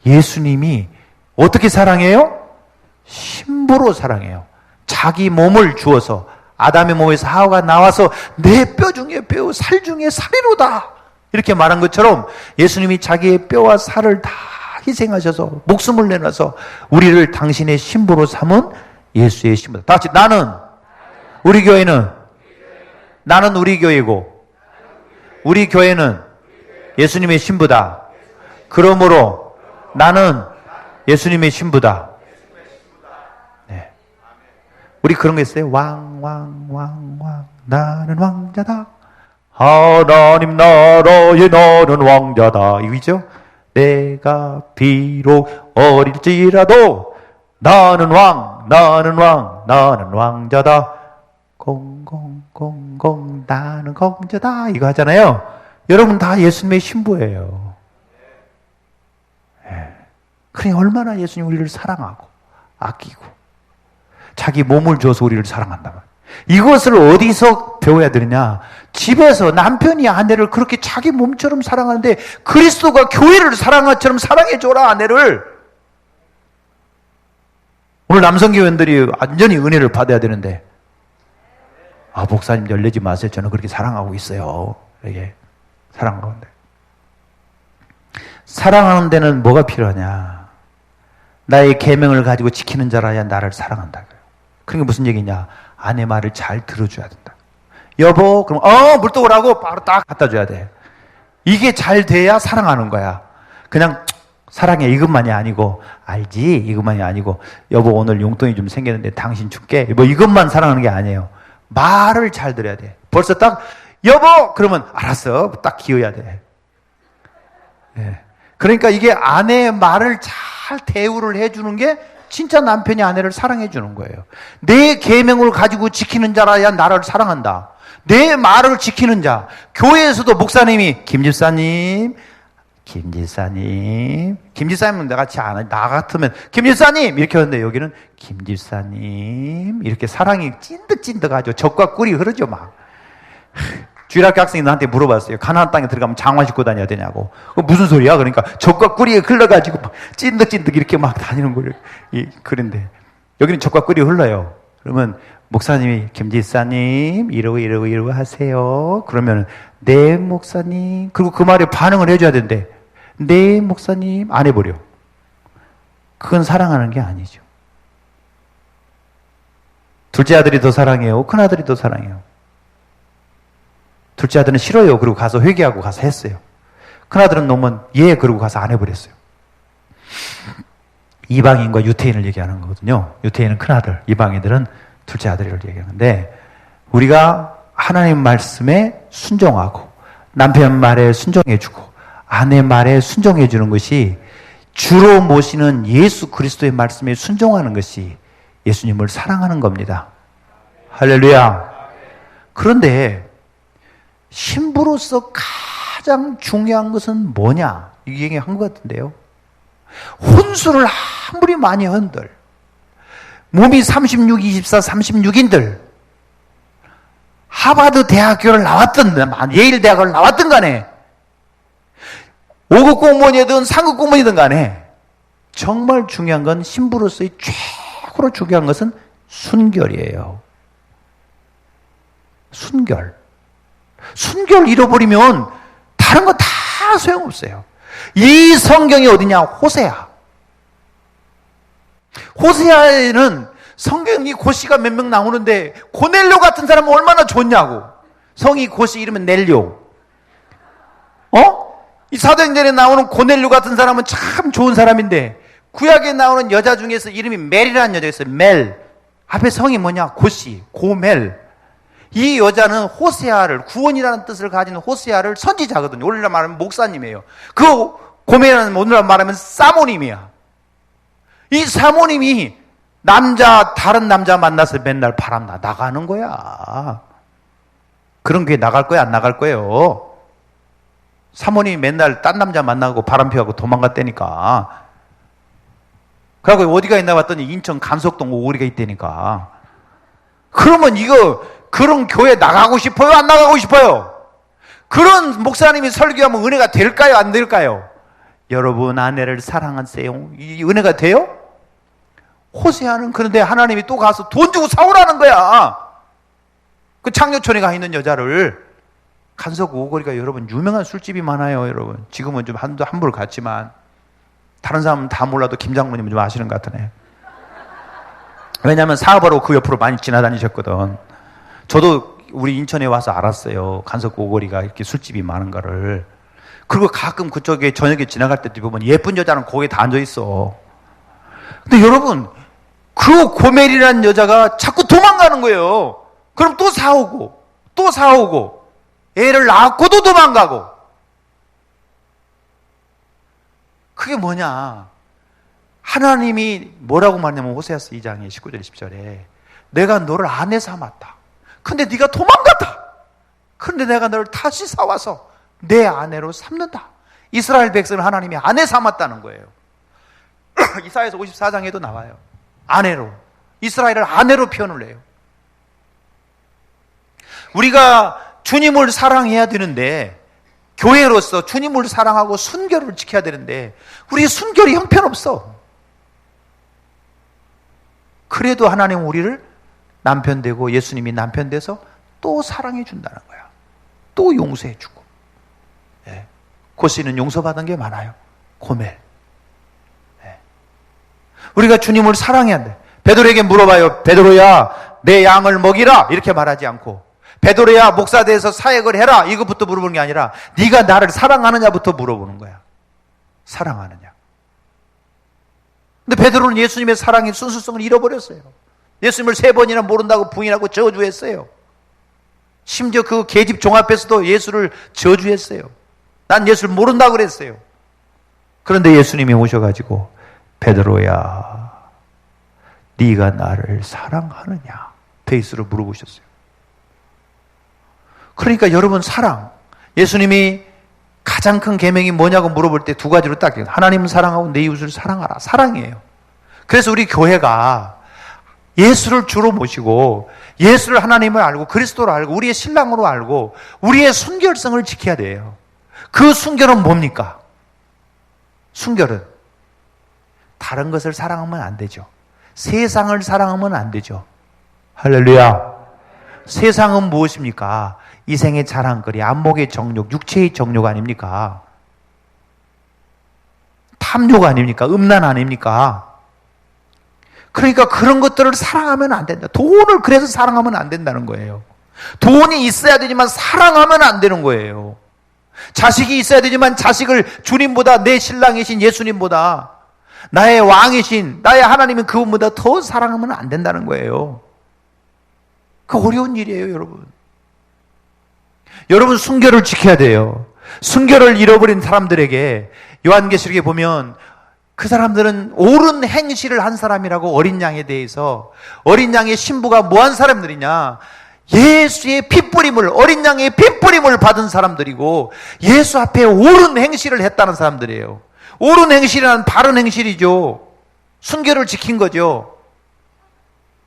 예수님이 어떻게 사랑해요? 신부로 사랑해요. 자기 몸을 주어서 아담의 몸에서 하와가 나와서 내 뼈 중에 뼈, 살 중에 살이로다. 이렇게 말한 것처럼 예수님이 자기의 뼈와 살을 다 희생하셔서 목숨을 내놔서 우리를 당신의 신부로 삼은 예수의 신부다. 다 같이 나는 우리 교회는 나는 우리 교회고 우리 교회는 예수님의 신부다. 그러므로 나는 예수님의 신부다. 네. 우리 그런 거 있어요. 왕 나는 왕자다. 하나님 나라의 나는 왕자다. 이거죠? 내가 비록 어릴지라도 나는 왕자다. 공공 나는 공자다. 이거 하잖아요. 여러분 다 예수님의 신부예요. 그래 얼마나 예수님 우리를 사랑하고 아끼고 자기 몸을 줘서 우리를 사랑한단 말이에요. 이것을 어디서 배워야 되느냐? 집에서 남편이 아내를 그렇게 자기 몸처럼 사랑하는데 그리스도가 교회를 사랑한 것처럼 사랑해줘라 아내를. 오늘 남성교회원들이 완전히 은혜를 받아야 되는데 목사님 열내지 마세요. 저는 그렇게 사랑하고 있어요. 이게 사랑하는데 사랑하는 데는 뭐가 필요하냐? 나의 계명을 가지고 지키는 자라야 나를 사랑한다. 그게 무슨 얘기냐? 아내 말을 잘 들어줘야 된다. 여보, 그럼 물도 오라고 바로 딱 갖다 줘야 돼. 이게 잘 돼야 사랑하는 거야. 그냥 사랑해 이것만이 아니고 알지 이것만이 아니고 여보 오늘 용돈이 좀 생겼는데 당신 줄게. 뭐 이것만 사랑하는 게 아니에요. 말을 잘 들어야 돼. 벌써 딱 여보 그러면 알았어 딱 기어야 돼. 네. 그러니까 이게 아내의 말을 잘 대우를 해주는 게 진짜 남편이 아내를 사랑해 주는 거예요. 내 계명을 가지고 지키는 자라야 나를 사랑한다. 내 말을 지키는 자. 교회에서도 목사님이 김집사님은 내가 같이 안 해. 나 같으면 김집사님 이렇게 하는데 여기는 김집사님 이렇게 사랑이 찐득찐득하죠. 젖과 꿀이 흐르죠 막. 주일학교 학생이 나한테 물어봤어요. 가나안 땅에 들어가면 장화 신고 다녀야 되냐고. 무슨 소리야? 그러니까 젖과 꿀이 흘러가지고 막 찐득찐득 이렇게 막 다니는 거예요. 그런데 여기는 젖과 꿀이 흘러요. 그러면 목사님이 김지사님 이러고 하세요. 그러면 네 목사님. 그리고 그 말에 반응을 해줘야 된대. 네 목사님. 안 해버려. 그건 사랑하는 게 아니죠. 둘째 아들이 더 사랑해요? 큰 아들이 더 사랑해요? 둘째 아들은 싫어요. 그리고 가서 회개하고 가서 했어요. 큰 아들은 너무 그러고 가서 안 해버렸어요. 이방인과 유태인을 얘기하는 거거든요. 유태인은 큰 아들, 이방인들은 둘째 아들을 얘기하는데, 우리가 하나님 말씀에 순종하고 남편 말에 순종해주고 아내 말에 순종해주는 것이, 주로 모시는 예수 그리스도의 말씀에 순종하는 것이 예수님을 사랑하는 겁니다. 할렐루야. 그런데 신부로서 가장 중요한 것은 뭐냐? 이 얘기한 것 같은데요. 혼수를 아무리 많이 한들, 몸이 36, 24, 36인들, 하버드 대학교를 나왔든 예일 대학을 나왔든 간에 5급 공무원이든 상급 공무원이든 간에 정말 중요한 건, 신부로서의 최고로 중요한 것은 순결이에요. 순결 잃어버리면 다른 거 다 소용없어요. 이 성경이 어디냐? 호세아. 호세아에는 성경이 고씨가 몇 명 나오는데 고넬료 같은 사람은 얼마나 좋냐고. 성이 고씨 이름은 넬료. 이 사도행전에 나오는 고넬료 같은 사람은 참 좋은 사람인데, 구약에 나오는 여자 중에서 이름이 멜이라는 여자가 있어요. 멜. 앞에 성이 뭐냐? 고씨, 고멜. 이 여자는 호세아를, 구원이라는 뜻을 가진 호세아를 선지자거든요. 오늘날 말하면 목사님이에요. 그 고멜은 오늘날 말하면 사모님이야. 이 사모님이 다른 남자 만나서 맨날 바람 나가는 거야. 그런 교회 나갈 거야, 안 나갈 거예요? 사모님이 맨날 딴 남자 만나고 바람 피우고 도망갔다니까. 그래갖고 어디가 있나 봤더니 인천 간석동 오거리가 있다니까. 그러면 그런 교회 나가고 싶어요? 안 나가고 싶어요? 그런 목사님이 설교하면 은혜가 될까요? 안 될까요? 여러분 아내를 사랑하세요. 이 은혜가 돼요? 호세아는 그런데 하나님이 또 가서 돈 주고 사오라는 거야. 그 창녀촌에 가 있는 여자를. 간석 오거리가 여러분 유명한 술집이 많아요. 여러분 지금은 좀 함부로 갔지만 다른 사람은 다 몰라도 김 장모님은 좀 아시는 것 같으네. 왜냐하면 사업하러 그 옆으로 많이 지나다니셨거든. 저도 우리 인천에 와서 알았어요. 간석 오거리가 이렇게 술집이 많은 거를. 그리고 가끔 그쪽에 저녁에 지나갈 때 보면 예쁜 여자는 거기에 다 앉아 있어. 근데 여러분 그 고멜이라는 여자가 자꾸 도망가는 거예요. 그럼 또 사오고 애를 낳고도 도망가고. 그게 뭐냐? 하나님이 뭐라고 말하냐면 호세아서 2장의 19절 20절에 내가 너를 아내 삼았다. 근데 네가 도망갔다. 근데 내가 너를 다시 사와서 내 아내로 삼는다. 이스라엘 백성을 하나님이 아내 삼았다는 거예요. 이사야서 54장에도 나와요. 아내로. 이스라엘을 아내로 표현을 해요. 우리가 주님을 사랑해야 되는데, 교회로서 주님을 사랑하고 순결을 지켜야 되는데 우리 순결이 형편없어. 그래도 하나님은 우리를 남편 되고 예수님이 남편 돼서 또 사랑해 준다는 거야. 또 용서해 주고. 고씨는 용서받은 게 많아요. 고멜. 우리가 주님을 사랑해야 돼. 베드로에게 물어봐요. 베드로야 내 양을 먹이라 이렇게 말하지 않고, 베드로야 목사대에서 사역을 해라 이것부터 물어보는 게 아니라 네가 나를 사랑하느냐부터 물어보는 거야. 사랑하느냐. 근데 베드로는 예수님의 사랑의 순수성을 잃어버렸어요. 예수님을 3번이나 모른다고 부인하고 저주했어요. 심지어 그 계집 종합에서도 예수를 저주했어요. 난 예수를 모른다고 그랬어요. 그런데 예수님이 오셔가지고 베드로야 네가 나를 사랑하느냐 베이스로 물어보셨어요. 그러니까 여러분 사랑, 예수님이 가장 큰 계명이 뭐냐고 물어볼 때 2가지로 딱 하나님은 사랑하고 내 이웃을 사랑하라. 사랑이에요. 그래서 우리 교회가 예수를 주로 모시고 예수를 하나님을 알고 그리스도를 알고 우리의 신랑으로 알고 우리의 순결성을 지켜야 돼요. 그 순결은 뭡니까? 순결은 다른 것을 사랑하면 안 되죠. 세상을 사랑하면 안 되죠. 할렐루야. 세상은 무엇입니까? 이 생의 자랑거리, 안목의 정욕, 육체의 정욕 아닙니까? 탐욕 아닙니까? 음란 아닙니까? 그러니까 그런 것들을 사랑하면 안 된다. 돈을 그래서 사랑하면 안 된다는 거예요. 돈이 있어야 되지만 사랑하면 안 되는 거예요. 자식이 있어야 되지만 자식을 주님보다, 내 신랑이신 예수님보다, 나의 왕이신 나의 하나님인 그분보다 더 사랑하면 안 된다는 거예요. 그 어려운 일이에요, 여러분. 여러분 순결을 지켜야 돼요. 순결을 잃어버린 사람들에게 요한계시록에 보면 그 사람들은 옳은 행실을 한 사람이라고, 어린 양에 대해서, 어린 양의 신부가 뭐한 사람들이냐, 예수의 핏뿌림을, 어린 양의 핏뿌림을 받은 사람들이고 예수 앞에 옳은 행실을 했다는 사람들이에요. 옳은 행실이란 바른 행실이죠. 순결을 지킨 거죠.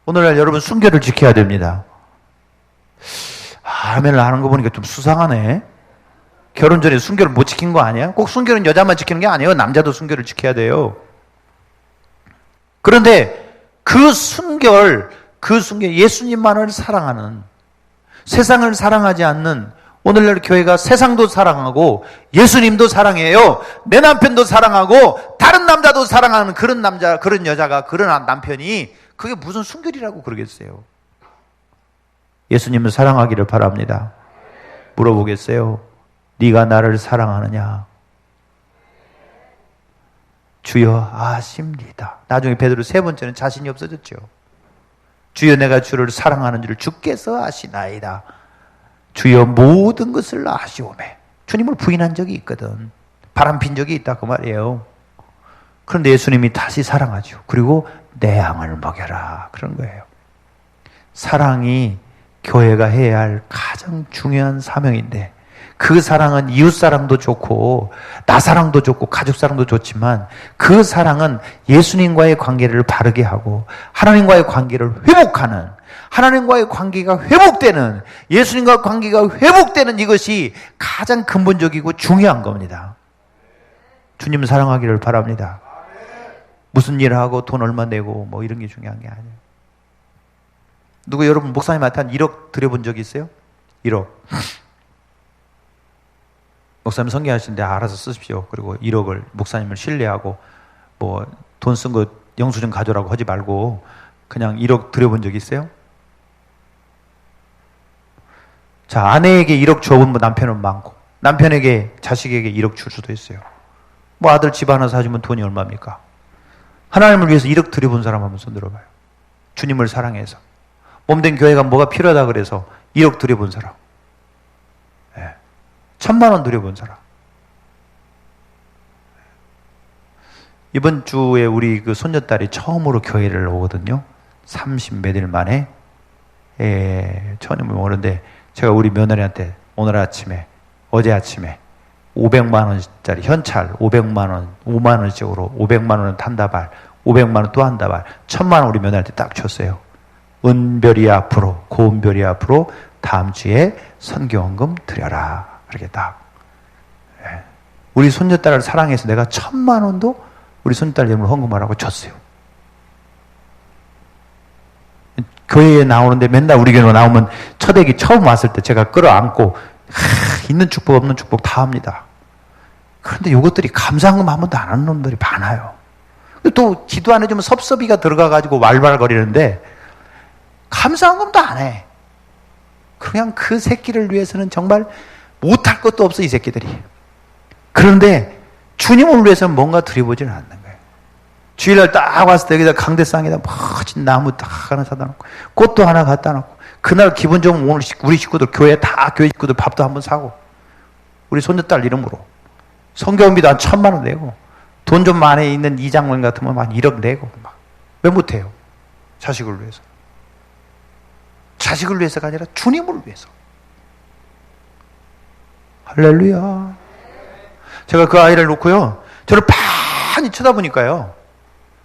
오늘날 여러분 순결을 지켜야 됩니다. 아멘을 하는 거 보니까 좀 수상하네. 결혼 전에 순결을 못 지킨 거 아니야? 꼭 순결은 여자만 지키는 게 아니에요. 남자도 순결을 지켜야 돼요. 그런데 그 순결 예수님만을 사랑하는, 세상을 사랑하지 않는, 오늘날 교회가 세상도 사랑하고 예수님도 사랑해요. 내 남편도 사랑하고 다른 남자도 사랑하는 그런 남자, 그런 여자가, 그런 남편이 그게 무슨 순결이라고 그러겠어요? 예수님을 사랑하기를 바랍니다. 물어보겠어요? 네가 나를 사랑하느냐? 주여 아십니다. 나중에 베드로 세 번째는 자신이 없어졌죠. 주여 내가 주를 사랑하는 줄 주께서 아시나이다. 주여 모든 것을 아시오매. 주님을 부인한 적이 있거든. 바람핀 적이 있다 그 말이에요. 그런데 예수님이 다시 사랑하죠. 그리고 내 양을 먹여라 그런 거예요. 사랑이 교회가 해야 할 가장 중요한 사명인데, 그 사랑은 이웃 사랑도 좋고 나 사랑도 좋고 가족 사랑도 좋지만 그 사랑은 예수님과의 관계를 바르게 하고 하나님과의 관계를 회복하는, 하나님과의 관계가 회복되는, 예수님과 관계가 회복되는, 이것이 가장 근본적이고 중요한 겁니다. 주님 사랑하기를 바랍니다. 무슨 일을 하고 돈 얼마 내고 뭐 이런 게 중요한 게 아니에요. 누구 여러분 목사님한테 한 1억 드려본 적 있어요? 1억. 목사님 성경하시는데 알아서 쓰십시오. 그리고 1억을 목사님을 신뢰하고 뭐 돈 쓴 거 영수증 가져라고 하지 말고 그냥 1억 드려본 적 있어요? 자, 아내에게 1억 줘본 남편은 많고 남편에게 자식에게 1억 줄 수도 있어요. 뭐 아들 집 하나 사주면 돈이 얼마입니까? 하나님을 위해서 1억 드려본 사람 한번 손 들어봐요. 주님을 사랑해서 몸된 교회가 뭐가 필요하다 그래서 1억 드려본 사람, 1,000만 원 드려본 사람. 이번 주에 우리 그 손녀딸이 처음으로 교회를 오거든요. 30몇 일 만에 처음 오는데 제가 우리 며느리한테 오늘 아침에, 어제 아침에 500만 원짜리 현찰 500만 원, 5만 원씩으로 500만 원은 탄다발, 500만 원 또 한다발, 1,000만 원 우리 며느리한테 딱 줬어요. 은별이 앞으로, 고은별이 앞으로 다음 주에 선교헌금 드려라. 이렇게 딱. 우리 손녀딸을 사랑해서 내가 1,000만 원도 우리 손녀딸 이름으로 헌금하라고 줬어요. 교회에 나오는데 맨날 우리 교회로 나오면 첫 애기 처음 왔을 때 제가 끌어안고 있는 축복 없는 축복 다 합니다. 그런데 이것들이 감사헌금 한 번도 안 하는 놈들이 많아요. 또 기도 안 해주면 섭섭이가 들어가가지고 왈왈거리는데 감사헌금도 안 해. 그냥 그 새끼를 위해서는 정말 못할 것도 없어, 이 새끼들이. 그런데 주님을 위해서는 뭔가 드려보지는 않는 거예요. 주일날 딱 왔을 때 여기다 강대상에다 멋진 나무 딱 하나 사다 놓고 꽃도 하나 갖다 놓고 그날 기분 좋으면 오늘 우리 식구들 교회 식구들 밥도 한번 사고 우리 손녀딸 이름으로 성경비도 한 1,000만 원 내고 돈 좀 많이 있는 이장관 같으면 한 1억 내고 막. 왜 못해요? 자식을 위해서. 자식을 위해서가 아니라 주님을 위해서. 할렐루야. 제가 그 아이를 놓고요, 저를 빤히 쳐다보니까요,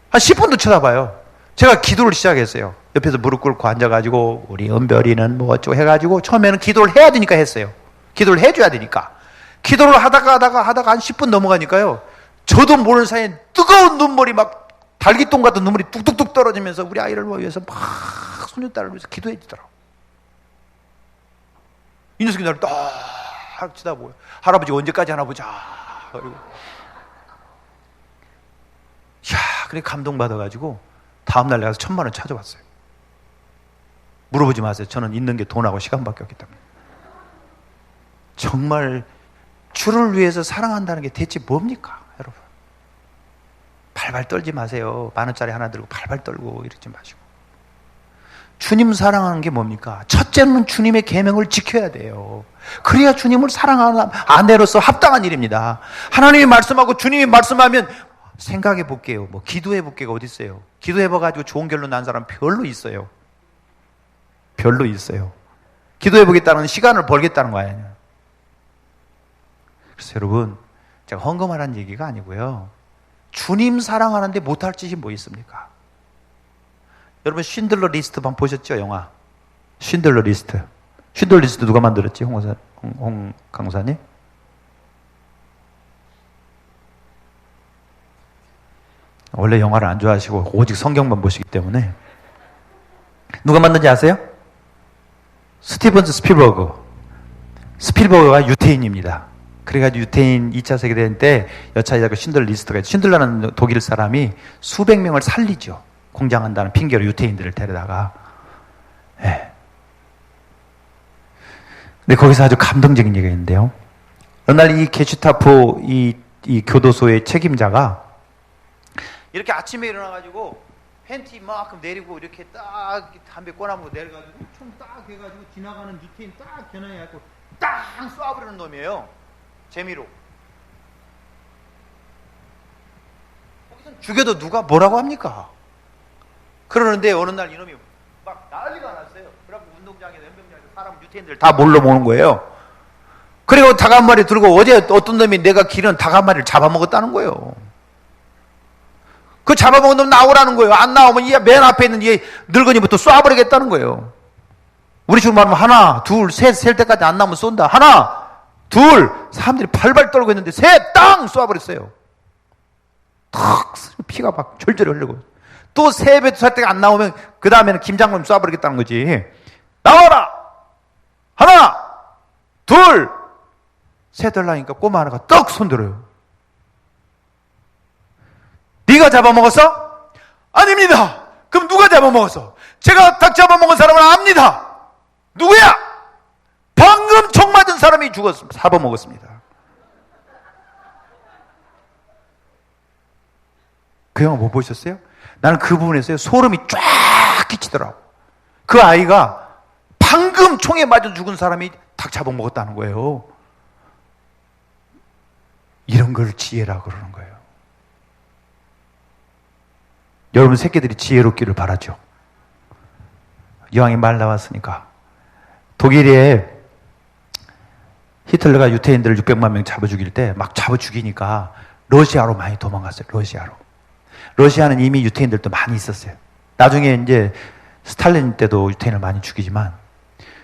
한 10분도 쳐다봐요. 제가 기도를 시작했어요. 옆에서 무릎 꿇고 앉아가지고 우리 은별이는 뭐 어쩌고 해가지고 처음에는 기도를 해야 되니까 했어요. 기도를 해줘야 되니까. 기도를 하다가 한 10분 넘어가니까요. 저도 모르는 사이에 뜨거운 눈물이 막 달기똥 같은 눈물이 뚝뚝뚝 떨어지면서 우리 아이를 위해서 막 소녀딸을 위해서 기도해 주더라고. 이 녀석이 나를 딱 쳐다보고요. 할아버지 언제까지 하나 보자. 그리고 그래 감동받아가지고 다음날 내가 가서 1,000만 원 찾아왔어요. 물어보지 마세요. 저는 있는 게 돈하고 시간밖에 없기 때문에. 정말 주를 위해서 사랑한다는 게 대체 뭡니까, 여러분? 발발 떨지 마세요. 10,000원짜리 하나 들고 발발 떨고 이러지 마시고. 주님 사랑하는 게 뭡니까? 첫째는 주님의 계명을 지켜야 돼요. 그래야 주님을 사랑하는 아내로서 합당한 일입니다. 하나님이 말씀하고 주님이 말씀하면 생각해 볼게요. 뭐 기도해 볼게가 어디 있어요? 기도해 봐가지고 좋은 결론 난 사람 별로 있어요. 별로 있어요. 기도해 보겠다는 시간을 벌겠다는 거 아니에요. 그래서 여러분, 제가 헝금하라는 얘기가 아니고요. 주님 사랑하는데 못할 짓이 뭐 있습니까? 여러분 쉰들러 리스트 방 보셨죠? 영화 쉰들러 리스트. 쉰들러 리스트 누가 만들었지? 홍 강사님? 원래 영화를 안 좋아하시고 오직 성경만 보시기 때문에. 누가 만든지 아세요? 스티븐 스필버그가 유태인입니다. 그래가지고 유태인 2차 세계대전 때 여차하게 쉰들러 리스트가 있어요. 쉰들러는 독일 사람이 수백 명을 살리죠. 공장한다는 핑계로 유태인들을 데려다가. 네. 근데 거기서 아주 감동적인 얘기가 있는데요. 어느 날 이 게슈타포 이 교도소의 책임자가 이렇게 아침에 일어나가지고 팬티 이만큼 내리고 이렇게 딱 담배 꺼나무고 내려가지고 총 딱 해가지고 지나가는 유태인 딱 겨냥해갖고 딱 쏴버리는 놈이에요. 재미로. 거기선 죽여도 누가 뭐라고 합니까? 그러는데 어느 날 이놈이 막 난리가 났어요. 그래갖고 운동장에서 연병장에서 사람 유태인들 다 몰러 모는 거예요. 그리고 닭 한 마리 들고 어제 어떤 놈이 내가 기른 닭 한 마리를 잡아먹었다는 거예요. 그 잡아먹은 놈 나오라는 거예요. 안 나오면 이 맨 앞에 있는 이 늙은이부터 쏴버리겠다는 거예요. 우리 지금 말하면 하나, 둘, 셋 셀 때까지 안 나오면 쏜다. 하나, 둘, 사람들이 발발 떨고 있는데 셋, 땅 쏴버렸어요. 탁 피가 막 절절히 흘리고. 또 세 배 살 때가 안 나오면 그 다음에는 김장군 쏴버리겠다는 거지. 나와라! 하나, 둘, 셋 하려니까 꼬마 하나가 떡 손들어요. 네가 잡아먹었어? 아닙니다. 그럼 누가 잡아먹었어? 제가 닭 잡아먹은 사람은 압니다. 누구야? 방금 총 맞은 사람이 죽었습니다. 잡아먹었습니다. 그 영화 못 보셨어요? 나는 그 부분에서 소름이 쫙 끼치더라고. 그 아이가 방금 총에 맞아 죽은 사람이 닭 잡아먹었다는 거예요. 이런 걸 지혜라고 그러는 거예요. 여러분 새끼들이 지혜롭기를 바라죠. 이왕에 말 나왔으니까. 독일에 히틀러가 유태인들을 600만 명 잡아 죽일 때 막 잡아 죽이니까 러시아로 많이 도망갔어요. 러시아는 이미 유태인들도 많이 있었어요. 나중에 이제 스탈린 때도 유태인을 많이 죽이지만,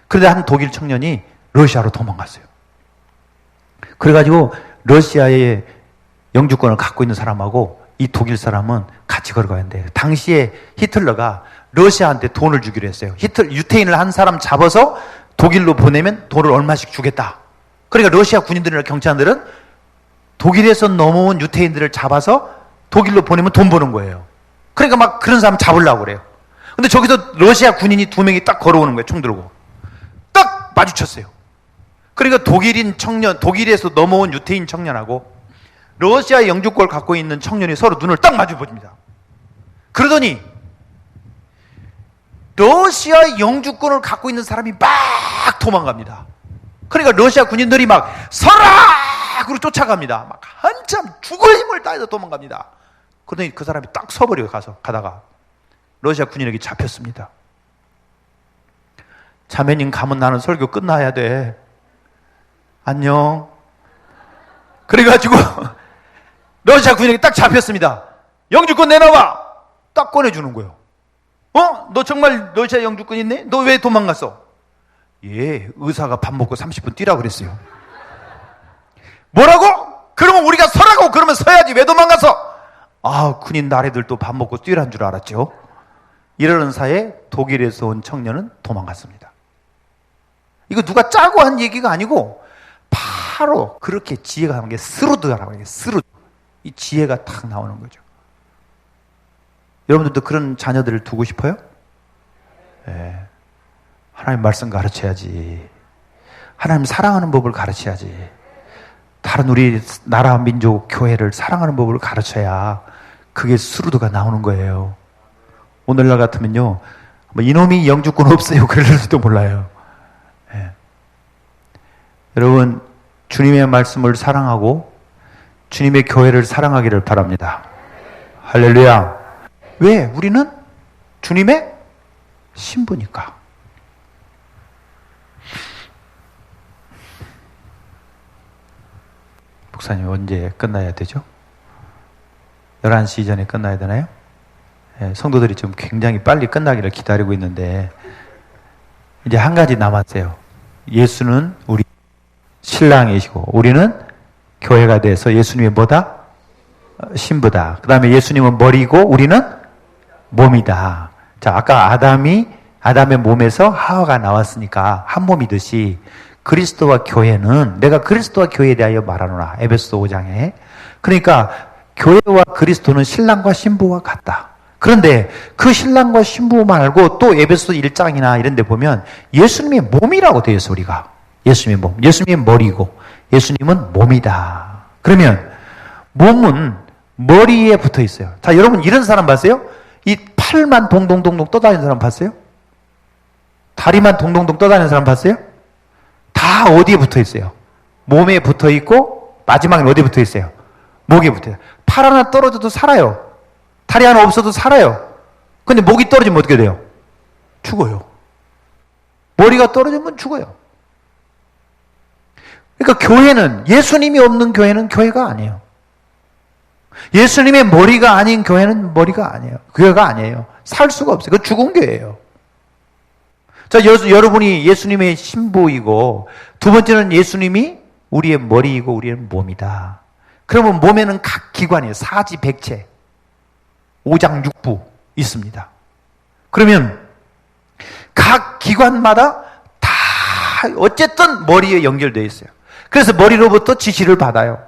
그런데 한 독일 청년이 러시아로 도망갔어요. 그래가지고 러시아의 영주권을 갖고 있는 사람하고 이 독일 사람은 같이 걸어가는데, 당시에 히틀러가 러시아한테 돈을 주기로 했어요. 유태인을 한 사람 잡아서 독일로 보내면 돈을 얼마씩 주겠다. 그러니까 러시아 군인들이나 경찰들은 독일에서 넘어온 유태인들을 잡아서 독일로 보내면 돈 버는 거예요. 그러니까 막 그런 사람 잡으려고 그래요. 근데 저기서 러시아 군인이 2명이 딱 걸어오는 거예요. 총 들고. 딱 마주쳤어요. 그러니까 독일에서 넘어온 유태인 청년하고 러시아 영주권을 갖고 있는 청년이 서로 눈을 딱 마주 봅니다. 그러더니 러시아 영주권을 갖고 있는 사람이 막 도망갑니다. 그러니까 러시아 군인들이 막 서락으로 쫓아갑니다. 막 한참 죽을 힘을 다해서 도망갑니다. 그러더니 그 사람이 딱 서버려요. 가다가 러시아 군인에게 잡혔습니다. 자매님 가면 나는 설교 끝나야 돼. 안녕. 그래가지고 러시아 군인에게 딱 잡혔습니다. 영주권 내놔봐. 딱 꺼내주는 거예요. 너 정말 러시아 영주권 있네? 너 왜 도망갔어? 예, 의사가 밥 먹고 30분 뛰라고 그랬어요. 뭐라고? 그러면 우리가 서라고. 그러면 서야지. 왜 도망갔어? 군인 나래들도 밥 먹고 뛰라는 줄 알았죠. 이러는 사이에 독일에서 온 청년은 도망갔습니다. 이거 누가 짜고 한 얘기가 아니고 바로 그렇게 지혜가 나오는 게 스루드라고 해요. 스루드. 이 지혜가 탁 나오는 거죠. 여러분들도 그런 자녀들을 두고 싶어요? 네. 하나님 말씀 가르쳐야지. 하나님 사랑하는 법을 가르쳐야지. 다른 우리 나라, 민족, 교회를 사랑하는 법을 가르쳐야 그게 스루드가 나오는 거예요. 오늘날 같으면요, 이놈이 영주권 없어요. 그럴지도 몰라요. 네. 여러분, 주님의 말씀을 사랑하고 주님의 교회를 사랑하기를 바랍니다. 할렐루야. 왜? 우리는 주님의 신부니까. 목사님 언제 끝나야 되죠? 11시 전에 끝나야 되나요? 네, 성도들이 좀 굉장히 빨리 끝나기를 기다리고 있는데 이제 한 가지 남았어요. 예수는 우리 신랑이시고 우리는 교회가 돼서 예수님이 뭐다? 신부다. 그 다음에 예수님은 머리고 우리는 몸이다. 자, 아까 아담의 몸에서 하와가 나왔으니까 한 몸이듯이 그리스도와 교회는 내가 그리스도와 교회에 대하여 말하노라. 에베소서 5장에. 그러니까 교회와 그리스도는 신랑과 신부와 같다. 그런데 그 신랑과 신부 말고 또 에베소서 1장이나 이런 데 보면 예수님의 몸이라고 되어 있어. 우리가 예수님의 몸, 예수님의 머리고 예수님은 몸이다. 그러면 몸은 머리에 붙어 있어요. 자, 여러분 이런 사람 봤어요? 이 팔만 동동동동 떠다니는 사람 봤어요? 다리만 동동동 떠다니는 사람 봤어요? 다 어디에 붙어 있어요? 몸에 붙어 있고 마지막에 어디에 붙어 있어요? 목에 붙어 있어요. 팔 하나 떨어져도 살아요. 다리 하나 없어도 살아요. 근데 목이 떨어지면 어떻게 돼요? 죽어요. 머리가 떨어지면 죽어요. 그러니까 교회는, 예수님이 없는 교회는 교회가 아니에요. 예수님의 머리가 아닌 교회는 머리가 아니에요. 교회가 아니에요. 살 수가 없어요. 그건 죽은 교회예요. 자, 여러분이 예수님의 신부이고 두 번째는 예수님이 우리의 머리이고 우리의 몸이다. 그러면 몸에는 각 기관이에요. 사지백체, 오장육부 있습니다. 그러면 각 기관마다 다 어쨌든 머리에 연결되어 있어요. 그래서 머리로부터 지시를 받아요.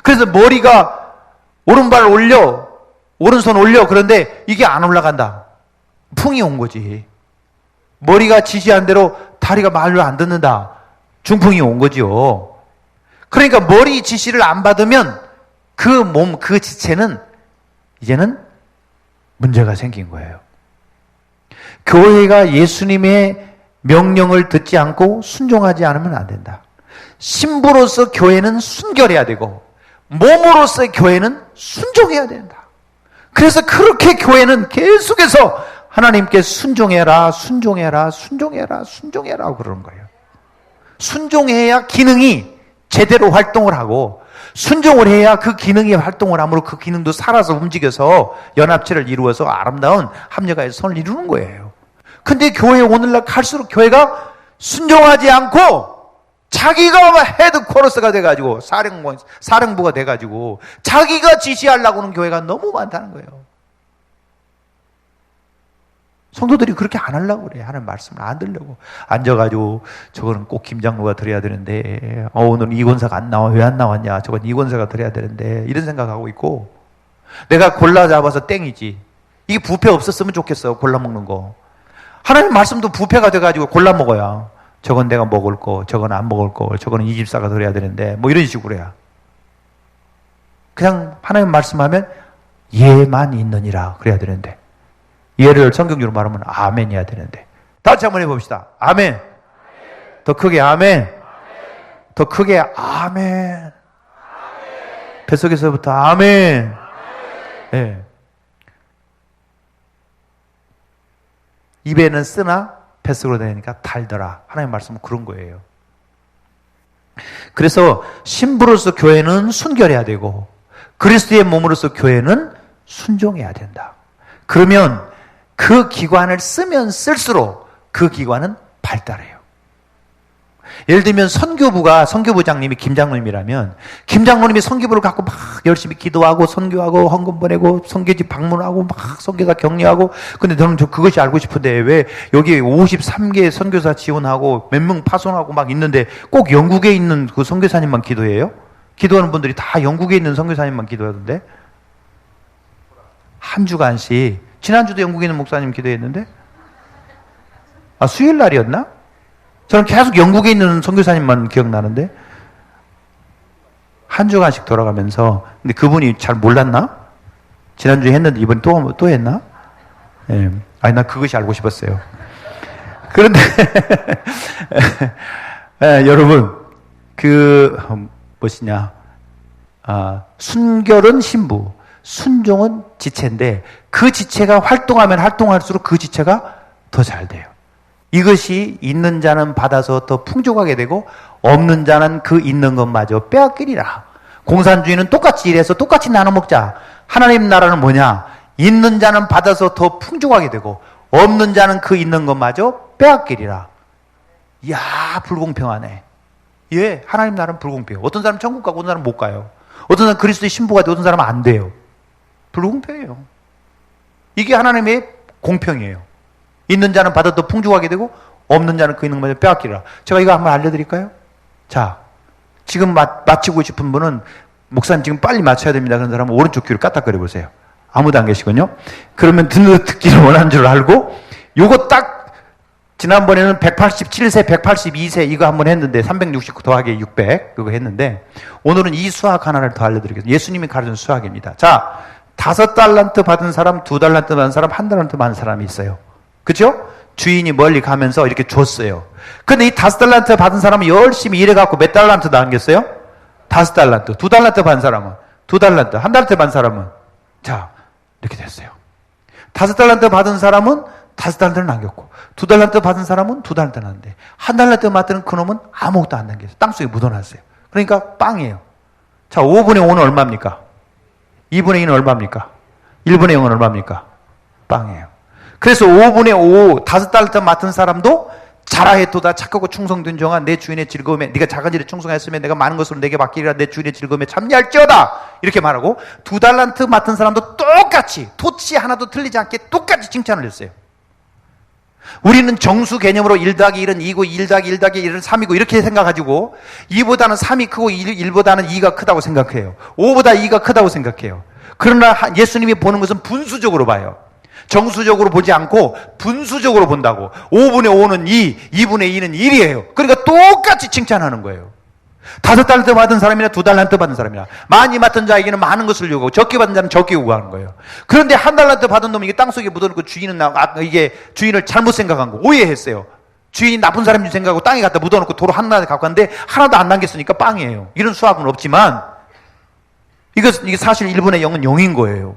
그래서 머리가 오른발 올려, 오른손 올려. 그런데 이게 안 올라간다. 풍이 온 거지. 머리가 지시한 대로 다리가 말로 안 듣는다. 중풍이 온 거죠. 그러니까 머리 지시를 안 받으면 그 몸, 그 지체는 이제는 문제가 생긴 거예요. 교회가 예수님의 명령을 듣지 않고 순종하지 않으면 안 된다. 신부로서 교회는 순결해야 되고 몸으로서의 교회는 순종해야 된다. 그래서 그렇게 교회는 계속해서 하나님께 순종해라, 순종해라, 순종해라, 순종해라 그러는 거예요. 순종해야 기능이 제대로 활동을 하고 순종을 해야 그 기능이 활동을 하므로 그 기능도 살아서 움직여서 연합체를 이루어서 아름다운 합력하여 선을 이루는 거예요. 근데 교회 오늘날 갈수록 교회가 순종하지 않고 자기가 헤드코러스가 돼가지고 사령부가 돼가지고 자기가 지시하려고 하는 교회가 너무 많다는 거예요. 성도들이 그렇게 안 하려고 그래. 하는 말씀을 안 들려고 앉아가지고 저거는 꼭 김장로가 드려야 되는데 오늘은 이권사가 안 나와. 왜 안 나왔냐. 저건 이권사가 드려야 되는데 이런 생각하고 있고 내가 골라 잡아서 땡이지. 이게 부패 없었으면 좋겠어. 골라 먹는 거. 하나님 말씀도 부패가 돼가지고 골라 먹어야 저건 내가 먹을 거, 저건 안 먹을 거, 저거는 이 집사가 드려야 되는데 뭐 이런 식으로 해야. 그냥 하나님 말씀하면 예만 있느니라 그래야 되는데 예를 성경적으로 말하면 아멘이어야 되는데 다시 한번 해봅시다. 아멘. 더 크게 아멘. 더 크게 아멘. 뱃속에서부터 아멘. 네. 입에는 쓰나 뱃속으로 다니니까 달더라. 하나님 말씀은 그런 거예요. 그래서 신부로서 교회는 순결해야 되고 그리스도의 몸으로서 교회는 순종해야 된다. 그러면 그 기관을 쓰면 쓸수록 그 기관은 발달해요. 예를 들면 선교부장님이 김장로님이라면 김장로님이 선교부를 갖고 막 열심히 기도하고 선교하고 헌금 보내고 선교지 방문하고 막 선교사 격려하고, 근데 저는 그것이 알고 싶은데 왜 여기 53개 선교사 지원하고 몇 명 파송하고 막 있는데 꼭 영국에 있는 그 선교사님만 기도해요? 기도하는 분들이 다 영국에 있는 선교사님만 기도하던데? 한 주간씩. 지난주도 영국에 있는 목사님 기도했는데? 아, 수요일 날이었나? 저는 계속 영국에 있는 선교사님만 기억나는데? 한 주간씩 돌아가면서, 근데 그분이 잘 몰랐나? 지난주에 했는데 이번에 또 했나? 예. 아니, 난 그것이 알고 싶었어요. 그런데, 예, 여러분, 순결은 신부, 순종은 지체인데, 그 지체가 활동하면 활동할수록 그 지체가 더 잘 돼요. 이것이 있는 자는 받아서 더 풍족하게 되고 없는 자는 그 있는 것마저 빼앗기리라. 공산주의는 똑같이 일해서 똑같이 나눠 먹자. 하나님 나라는 뭐냐? 있는 자는 받아서 더 풍족하게 되고 없는 자는 그 있는 것마저 빼앗기리라. 이야, 불공평하네. 예, 하나님 나라는 불공평해요. 어떤 사람은 천국 가고 어떤 사람은 못 가요. 어떤 사람은 그리스도의 신부가 되고 어떤 사람은 안 돼요. 불공평해요. 이게 하나님의 공평이에요. 있는 자는 받아 더 풍족하게 되고 없는 자는 그 있는 것마저 빼앗기라. 제가 이거 한번 알려드릴까요? 자, 지금 마치고 싶은 분은 목사님 지금 빨리 맞춰야 됩니다. 그런 사람은 오른쪽 귀를 까딱거려 보세요. 아무도 안 계시군요. 그러면 듣기를 원하는 줄 알고 요거 딱 지난번에는 187세, 182세 이거 한번 했는데 369 더하기 600 그거 했는데 오늘은 이 수학 하나를 더 알려드리겠습니다. 예수님이 가르친 수학입니다. 자, 5달란트 받은 사람, 2달란트 받은 사람, 1달란트 받은 사람이 있어요. 그죠? 주인이 멀리 가면서 이렇게 줬어요. 근데 이 5달란트 받은 사람은 열심히 일해갖고 몇 달란트 남겼어요? 5달란트. 2달란트 받은 사람은 2달란트. 1달란트 받은 사람은 자, 이렇게 됐어요. 5달란트 받은 사람은 5달란트를 남겼고 2달란트 받은 사람은 2달란트 남겼는데 1달란트 받은 그놈은 아무것도 안 남겼어요. 땅속에 묻어놨어요. 그러니까 빵이에요. 자, 5분의 5는 얼마입니까? 2분의 2는 얼마입니까? 1분의 0은 얼마입니까? 빵이에요. 그래서 5분의 5, 5달란트 맡은 사람도 잘하였도다 착하고 충성된 종아 내 주인의 즐거움에 네가 작은 일에 충성했으면 내가 많은 것으로 내게 맡기리라 내 주인의 즐거움에 참여할지어다 이렇게 말하고 2달란트 맡은 사람도 똑같이 토치 하나도 틀리지 않게 똑같이 칭찬을 했어요. 우리는 정수 개념으로 1 더하기 1은 2고 1 더하기 1 더하기 1은 3이고 이렇게 생각하지고 2보다는 3이 크고 1보다는 2가 크다고 생각해요. 5보다 2가 크다고 생각해요. 그러나 예수님이 보는 것은 분수적으로 봐요. 정수적으로 보지 않고 분수적으로 본다고. 5분의 5는 2, 2분의 2는 1이에요. 그러니까 똑같이 칭찬하는 거예요. 5달란트 받은 사람이나 2달란트 받은 사람이나 많이 맡은 자에게는 많은 것을 요구하고 적게 받은 자는 적게 요구하는 거예요. 그런데 1달란트 받은 놈이 이게 땅속에 묻어놓고 이게 주인을 잘못 생각한 거 오해했어요. 주인이 나쁜 사람인 줄 생각하고 땅에 갖다 묻어놓고 도로 하나를 갖고 갔는데 하나도 안 남겼으니까 빵이에요. 이런 수학은 없지만 이게 사실 1분의 0은 0인 거예요.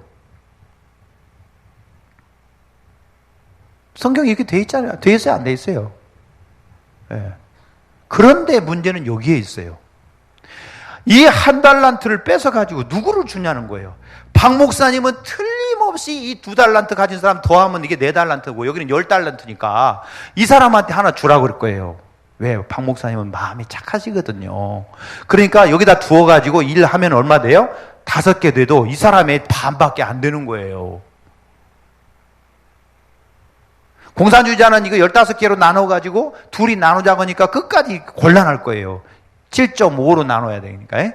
성경이 이렇게 돼 있잖아요. 돼 있어요? 안 돼 있어요? 네. 그런데 문제는 여기에 있어요. 이 1달란트를 뺏어가지고 누구를 주냐는 거예요. 박 목사님은 틀림없이 이 2달란트 가진 사람 더하면 이게 4달란트고 여기는 10달란트니까 이 사람한테 하나 주라고 그럴 거예요. 왜? 박 목사님은 마음이 착하시거든요. 그러니까 여기다 두어가지고 일하면 얼마 돼요? 5개 돼도 이 사람의 반밖에 안 되는 거예요. 공산주의자는 이거 15개로 나눠가지고 둘이 나누자고 하니까 끝까지 곤란할 거예요. 7.5로 나눠야 되니까.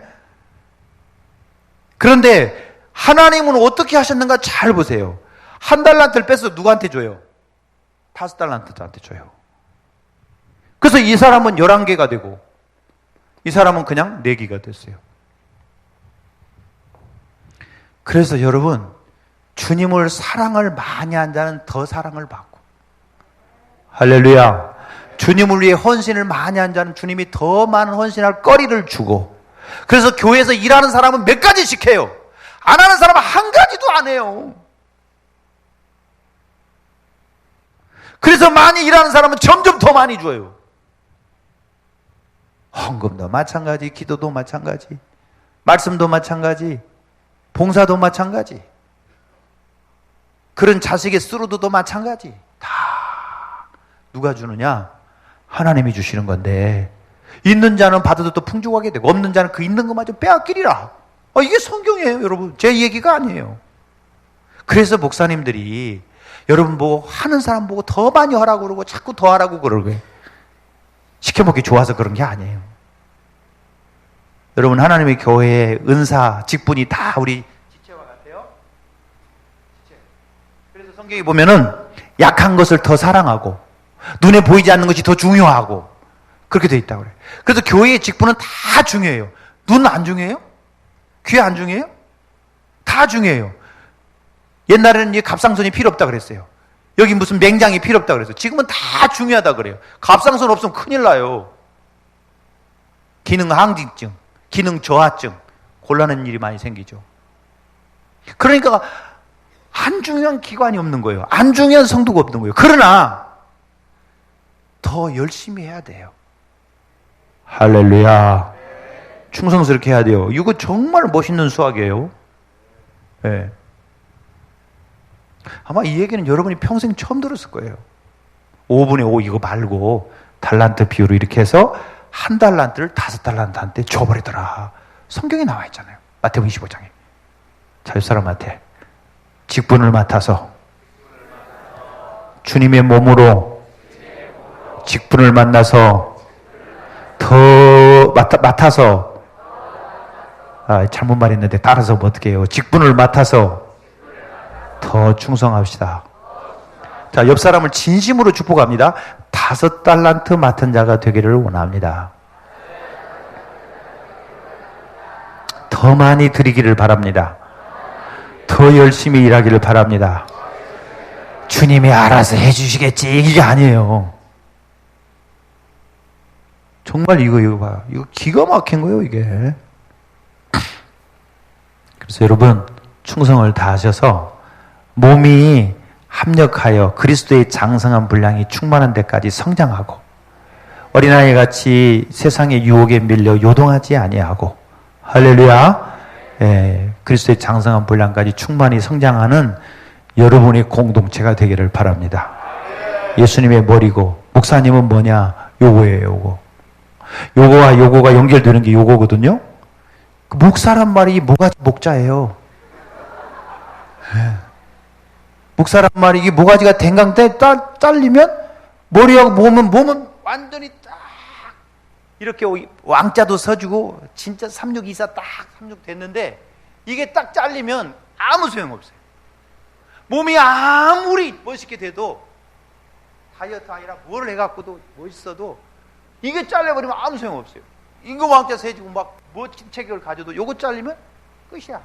그런데 하나님은 어떻게 하셨는가 잘 보세요. 1달란트를 뺏어서 누구한테 줘요? 5달란트한테 줘요. 그래서 이 사람은 11개가 되고 이 사람은 그냥 4개가 됐어요. 그래서 여러분, 주님을 사랑을 많이 한 자는 더 사랑을 받고 할렐루야. 주님을 위해 헌신을 많이 한 자는 주님이 더 많은 헌신할 거리를 주고, 그래서 교회에서 일하는 사람은 몇 가지씩 해요. 안 하는 사람은 한 가지도 안 해요. 그래서 많이 일하는 사람은 점점 더 많이 줘요. 헌금도 마찬가지, 기도도 마찬가지, 말씀도 마찬가지, 봉사도 마찬가지. 그런 자식의 쓰루도도 마찬가지. 다 누가 주느냐? 하나님이 주시는 건데, 있는 자는 받아도 또 풍족하게 되고 없는 자는 그 있는 것마저 빼앗기리라. 이게 성경이에요, 여러분. 제 얘기가 아니에요. 그래서 목사님들이 여러분 보고, 하는 사람 보고 더 많이 하라고 그러고 자꾸 더 하라고 그러고, 시켜먹기 좋아서 그런 게 아니에요. 여러분, 하나님의 교회의 은사, 직분이 다 우리 지체와 같아요. 지체. 그래서 성경에 보면은 약한 것을 더 사랑하고 눈에 보이지 않는 것이 더 중요하고 그렇게 돼 있다고 그래요. 그래서 교회의 직분은 다 중요해요. 눈 안 중요해요? 귀 안 중요해요? 다 중요해요. 옛날에는 이 갑상선이 필요 없다 그랬어요. 여기 무슨 맹장이 필요 없다 그랬어요. 지금은 다 중요하다 그래요. 갑상선 없으면 큰일 나요. 기능 항진증, 기능 저하증, 곤란한 일이 많이 생기죠. 그러니까 안 중요한 기관이 없는 거예요. 안 중요한 성도가 없는 거예요. 그러나 더 열심히 해야 돼요. 할렐루야. 충성스럽게 해야 돼요. 이거 정말 멋있는 수학이에요. 네. 아마 이 얘기는 여러분이 평생 처음 들었을 거예요. 5분의 5 이거 말고 달란트 비율로 이렇게 해서 한 달란트를 5달란트한테 줘버리더라. 성경에 나와 있잖아요. 마태복음 25장에. 자, 옆사람한테 직분을 맡아서 주님의 몸으로 직분을 만나서 더 맡아서 잘못 말했는데 따라서 뭐 어떻게 해요? 직분을 맡아서 더 충성합시다. 자, 옆 사람을 진심으로 축복합니다. 5달란트 맡은 자가 되기를 원합니다. 더 많이 드리기를 바랍니다. 더 열심히 일하기를 바랍니다. 주님이 알아서 해주시겠지 이게 아니에요. 정말 이거 봐요. 이거 기가 막힌 거예요, 이게. 그래서 여러분, 충성을 다하셔서 몸이 합력하여 그리스도의 장성한 분량이 충만한 데까지 성장하고, 어린아이 같이 세상의 유혹에 밀려 요동하지 아니하고, 할렐루야, 그리스도의 장성한 분량까지 충만히 성장하는 여러분의 공동체가 되기를 바랍니다. 예수님의 머리고, 목사님은 뭐냐? 요거예요, 요거. 요거와 요거가 연결되는 게 요거거든요. 목사란 말이 뭐가 목자예요. 목사란 말이 이게 모가지가 댕강 때 잘리면 머리하고 몸은 완전히 딱 이렇게 왕자도 서주고 진짜 3624 딱 36 됐는데 이게 딱 잘리면 아무 소용없어요. 몸이 아무리 멋있게 돼도 다이어트 아니라 뭘 해갖고도 멋있어도 이게 잘려버리면 아무 소용없어요. 임금 왕자 세지고 막 멋진 체격을 가져도 요거 잘리면 끝이야.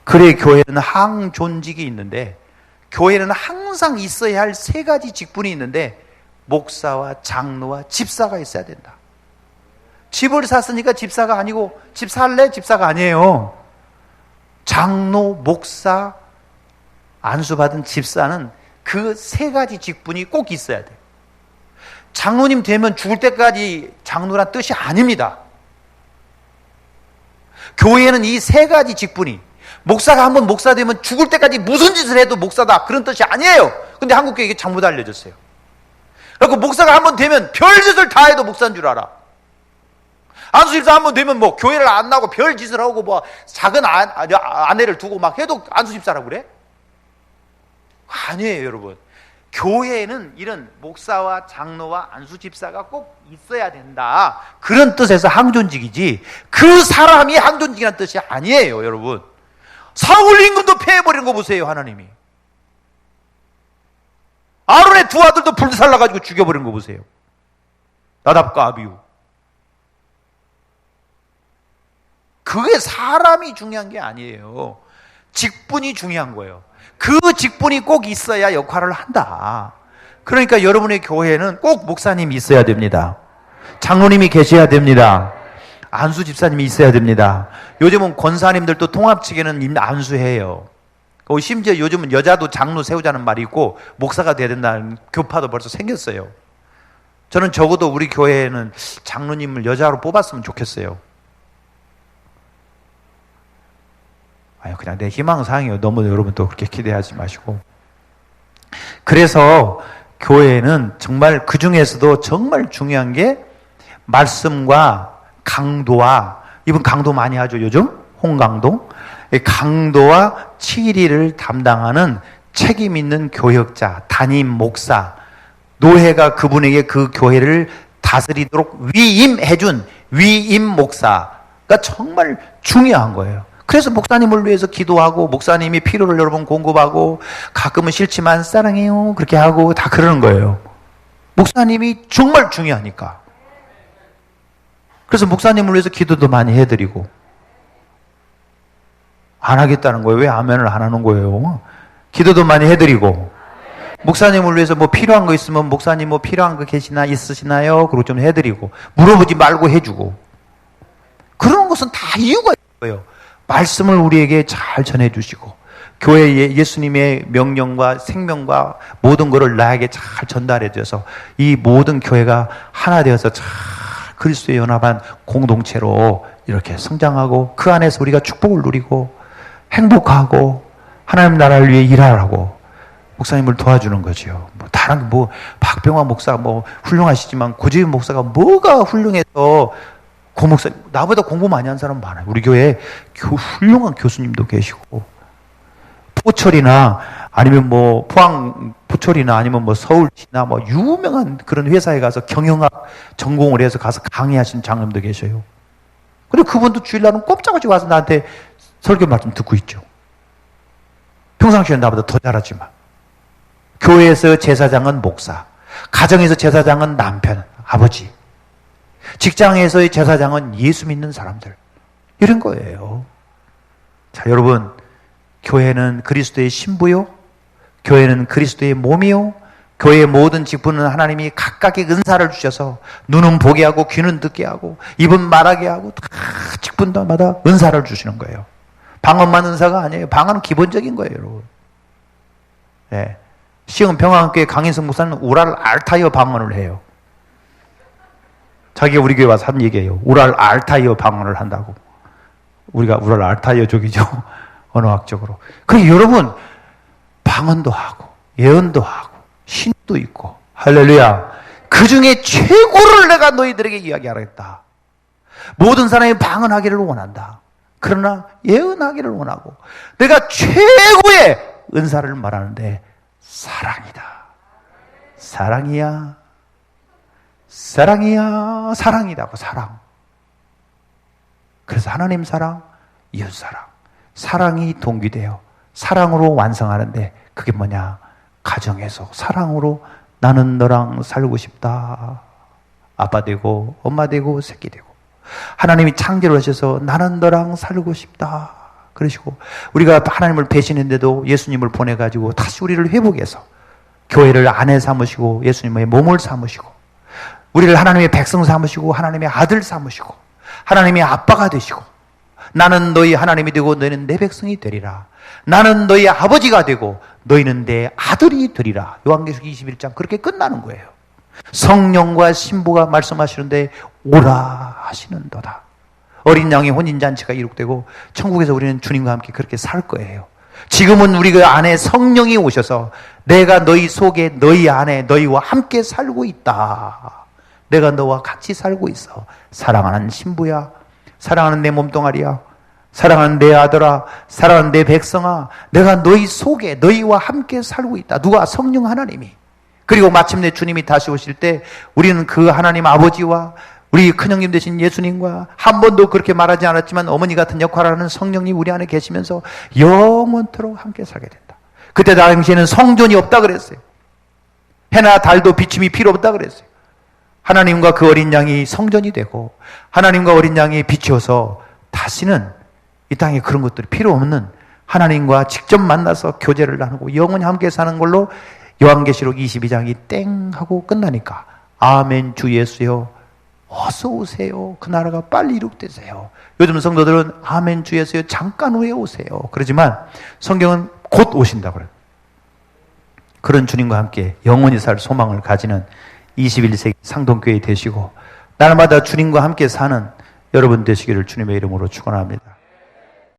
그래 교회는 항존직이 있는데, 교회는 항상 있어야 할 3가지 직분이 있는데 목사와 장로와 집사가 있어야 된다. 집을 샀으니까 집사가 아니고, 집 살래? 집사가 아니에요. 장로, 목사, 안수받은 집사는 그 3가지 직분이 꼭 있어야 돼요. 장로님 되면 죽을 때까지 장로란 뜻이 아닙니다. 교회에는 이 3가지 직분이, 목사가 한번 목사 되면 죽을 때까지 무슨 짓을 해도 목사다 그런 뜻이 아니에요. 근데 한국교회 이게 잘못 알려졌어요. 그리고 목사가 한번 되면 별짓을 다 해도 목사인 줄 알아. 안수집사 한번 되면 뭐 교회를 안 나오고 별짓을 하고 뭐 작은 아내를 두고 막 해도 안수집사라고 그래? 아니에요, 여러분. 교회에는 이런 목사와 장로와 안수집사가 꼭 있어야 된다, 그런 뜻에서 항존직이지 그 사람이 항존직이라는 뜻이 아니에요, 여러분. 사울 임금도 패해버리는 거 보세요, 하나님이. 아론의 2 아들도 불살라가지고 죽여버리는 거 보세요. 나답과 아비후. 그게 사람이 중요한 게 아니에요. 직분이 중요한 거예요. 그 직분이 꼭 있어야 역할을 한다. 그러니까 여러분의 교회에는 꼭 목사님이 있어야 됩니다. 장로님이 계셔야 됩니다. 안수 집사님이 있어야 됩니다. 요즘은 권사님들도 통합측에는 안수해요. 심지어 요즘은 여자도 장로 세우자는 말이 있고 목사가 돼야 된다는 교파도 벌써 생겼어요. 저는 적어도 우리 교회에는 장로님을 여자로 뽑았으면 좋겠어요. 아니, 그냥 내 희망사항이에요. 너무 여러분 또 그렇게 기대하지 마시고. 그래서 교회는 정말 그 중에서도 정말 중요한 게 말씀과 강도와, 이분 강도 많이 하죠, 요즘? 홍강도. 강도와 치리를 담당하는 책임 있는 교역자, 담임 목사, 노회가 그분에게 그 교회를 다스리도록 위임해준 위임 목사가 정말 중요한 거예요. 그래서 목사님을 위해서 기도하고, 목사님이 필요를 여러 번 공급하고, 가끔은 싫지만 사랑해요 그렇게 하고 다 그러는 거예요. 목사님이 정말 중요하니까. 그래서 목사님을 위해서 기도도 많이 해드리고. 안 하겠다는 거예요. 왜 아멘을 안 하는 거예요? 기도도 많이 해드리고, 목사님을 위해서 뭐 필요한 거 있으면 목사님 뭐 필요한 거 있으시나요? 그리고 좀 해드리고, 물어보지 말고 해주고. 그런 것은 다 이유가 있어요. 말씀을 우리에게 잘 전해주시고, 교회에 예수님의 명령과 생명과 모든 것을 나에게 잘 전달해줘서 이 모든 교회가 하나 되어서 잘 그리스도의 연합한 공동체로 이렇게 성장하고, 그 안에서 우리가 축복을 누리고 행복하고 하나님 나라를 위해 일하라고 목사님을 도와주는 거죠. 뭐 다른 박병화 목사 훌륭하시지만 고재윤 목사가 뭐가 훌륭해서 고 목사, 나보다 공부 많이 한 사람 많아요. 우리 교회에 훌륭한 교수님도 계시고, 포철이나 아니면 포항 포철이나 아니면 서울시나 유명한 그런 회사에 가서 경영학 전공을 해서 가서 강의하신 장님도 계셔요. 근데 그분도 주일날은 꼼짝없이 와서 나한테 설교 말씀 듣고 있죠. 평상시에 나보다 더 잘하지만. 교회에서 제사장은 목사, 가정에서 제사장은 남편, 아버지, 직장에서의 제사장은 예수 믿는 사람들, 이런 거예요. 자, 여러분, 교회는 그리스도의 신부요, 교회는 그리스도의 몸이요, 교회의 모든 직분은 하나님이 각각의 은사를 주셔서 눈은 보게 하고 귀는 듣게 하고 입은 말하게 하고 다 직분마다 은사를 주시는 거예요. 방언만 은사가 아니에요. 방언은 기본적인 거예요, 여러분. 네. 시흥 평화교회 강인성 목사는 우랄 알타이어 방언을 해요. 자기가 우리 교회 와서 한 얘기예요. 우랄 알타이어 방언을 한다고. 우리가 우랄 알타이어족이죠. 언어학적으로. 그러니까 여러분, 방언도 하고 예언도 하고 신도 있고, 할렐루야. 그 중에 최고를 내가 너희들에게 이야기하겠다. 모든 사람이 방언하기를 원한다. 그러나 예언하기를 원하고, 내가 최고의 은사를 말하는데 사랑이다. 사랑이야. 사랑이야. 사랑이다고. 사랑. 그래서 하나님 사랑, 이웃 사랑, 사랑이 동기되어 사랑으로 완성하는데, 그게 뭐냐? 가정에서 사랑으로 나는 너랑 살고 싶다. 아빠 되고 엄마 되고 새끼 되고, 하나님이 창조를 하셔서 나는 너랑 살고 싶다 그러시고, 우리가 하나님을 배신했는데도 예수님을 보내가지고 다시 우리를 회복해서 교회를 아내 삼으시고 예수님의 몸을 삼으시고, 우리를 하나님의 백성 삼으시고 하나님의 아들 삼으시고 하나님의 아빠가 되시고, 나는 너희 하나님이 되고 너희는 내 백성이 되리라. 나는 너희 아버지가 되고 너희는 내 아들이 되리라. 요한계시록 21장 그렇게 끝나는 거예요. 성령과 신부가 말씀하시는데 오라 하시는도다. 어린 양의 혼인잔치가 이룩되고 천국에서 우리는 주님과 함께 그렇게 살 거예요. 지금은 우리가 안에 성령이 오셔서 내가 너희 속에, 너희 안에 너희와 함께 살고 있다. 내가 너와 같이 살고 있어. 사랑하는 신부야, 사랑하는 내 몸뚱아리야, 사랑하는 내 아들아, 사랑하는 내 백성아, 내가 너희 속에 너희와 함께 살고 있다. 누가? 성령 하나님이. 그리고 마침내 주님이 다시 오실 때 우리는 그 하나님 아버지와 우리 큰형님 되신 예수님과, 한 번도 그렇게 말하지 않았지만 어머니 같은 역할을 하는 성령님 우리 안에 계시면서 영원토록 함께 살게 된다. 그때 당시에는 성전이 없다 그랬어요. 해나 달도 비춤이 필요 없다 그랬어요. 하나님과 그 어린 양이 성전이 되고 하나님과 어린 양이 비추어서 다시는 이 땅에 그런 것들이 필요 없는, 하나님과 직접 만나서 교제를 나누고 영원히 함께 사는 걸로 요한계시록 22장이 땡 하고 끝나니까, 아멘 주 예수여 어서 오세요. 그 나라가 빨리 이룩되세요. 요즘 성도들은 아멘 주 예수여 잠깐 후에 오세요. 그러지만 성경은 곧 오신다고 그래요. 그런 주님과 함께 영원히 살 소망을 가지는 21세기 상동교회 되시고, 날마다 주님과 함께 사는 여러분 되시기를 주님의 이름으로 축원합니다.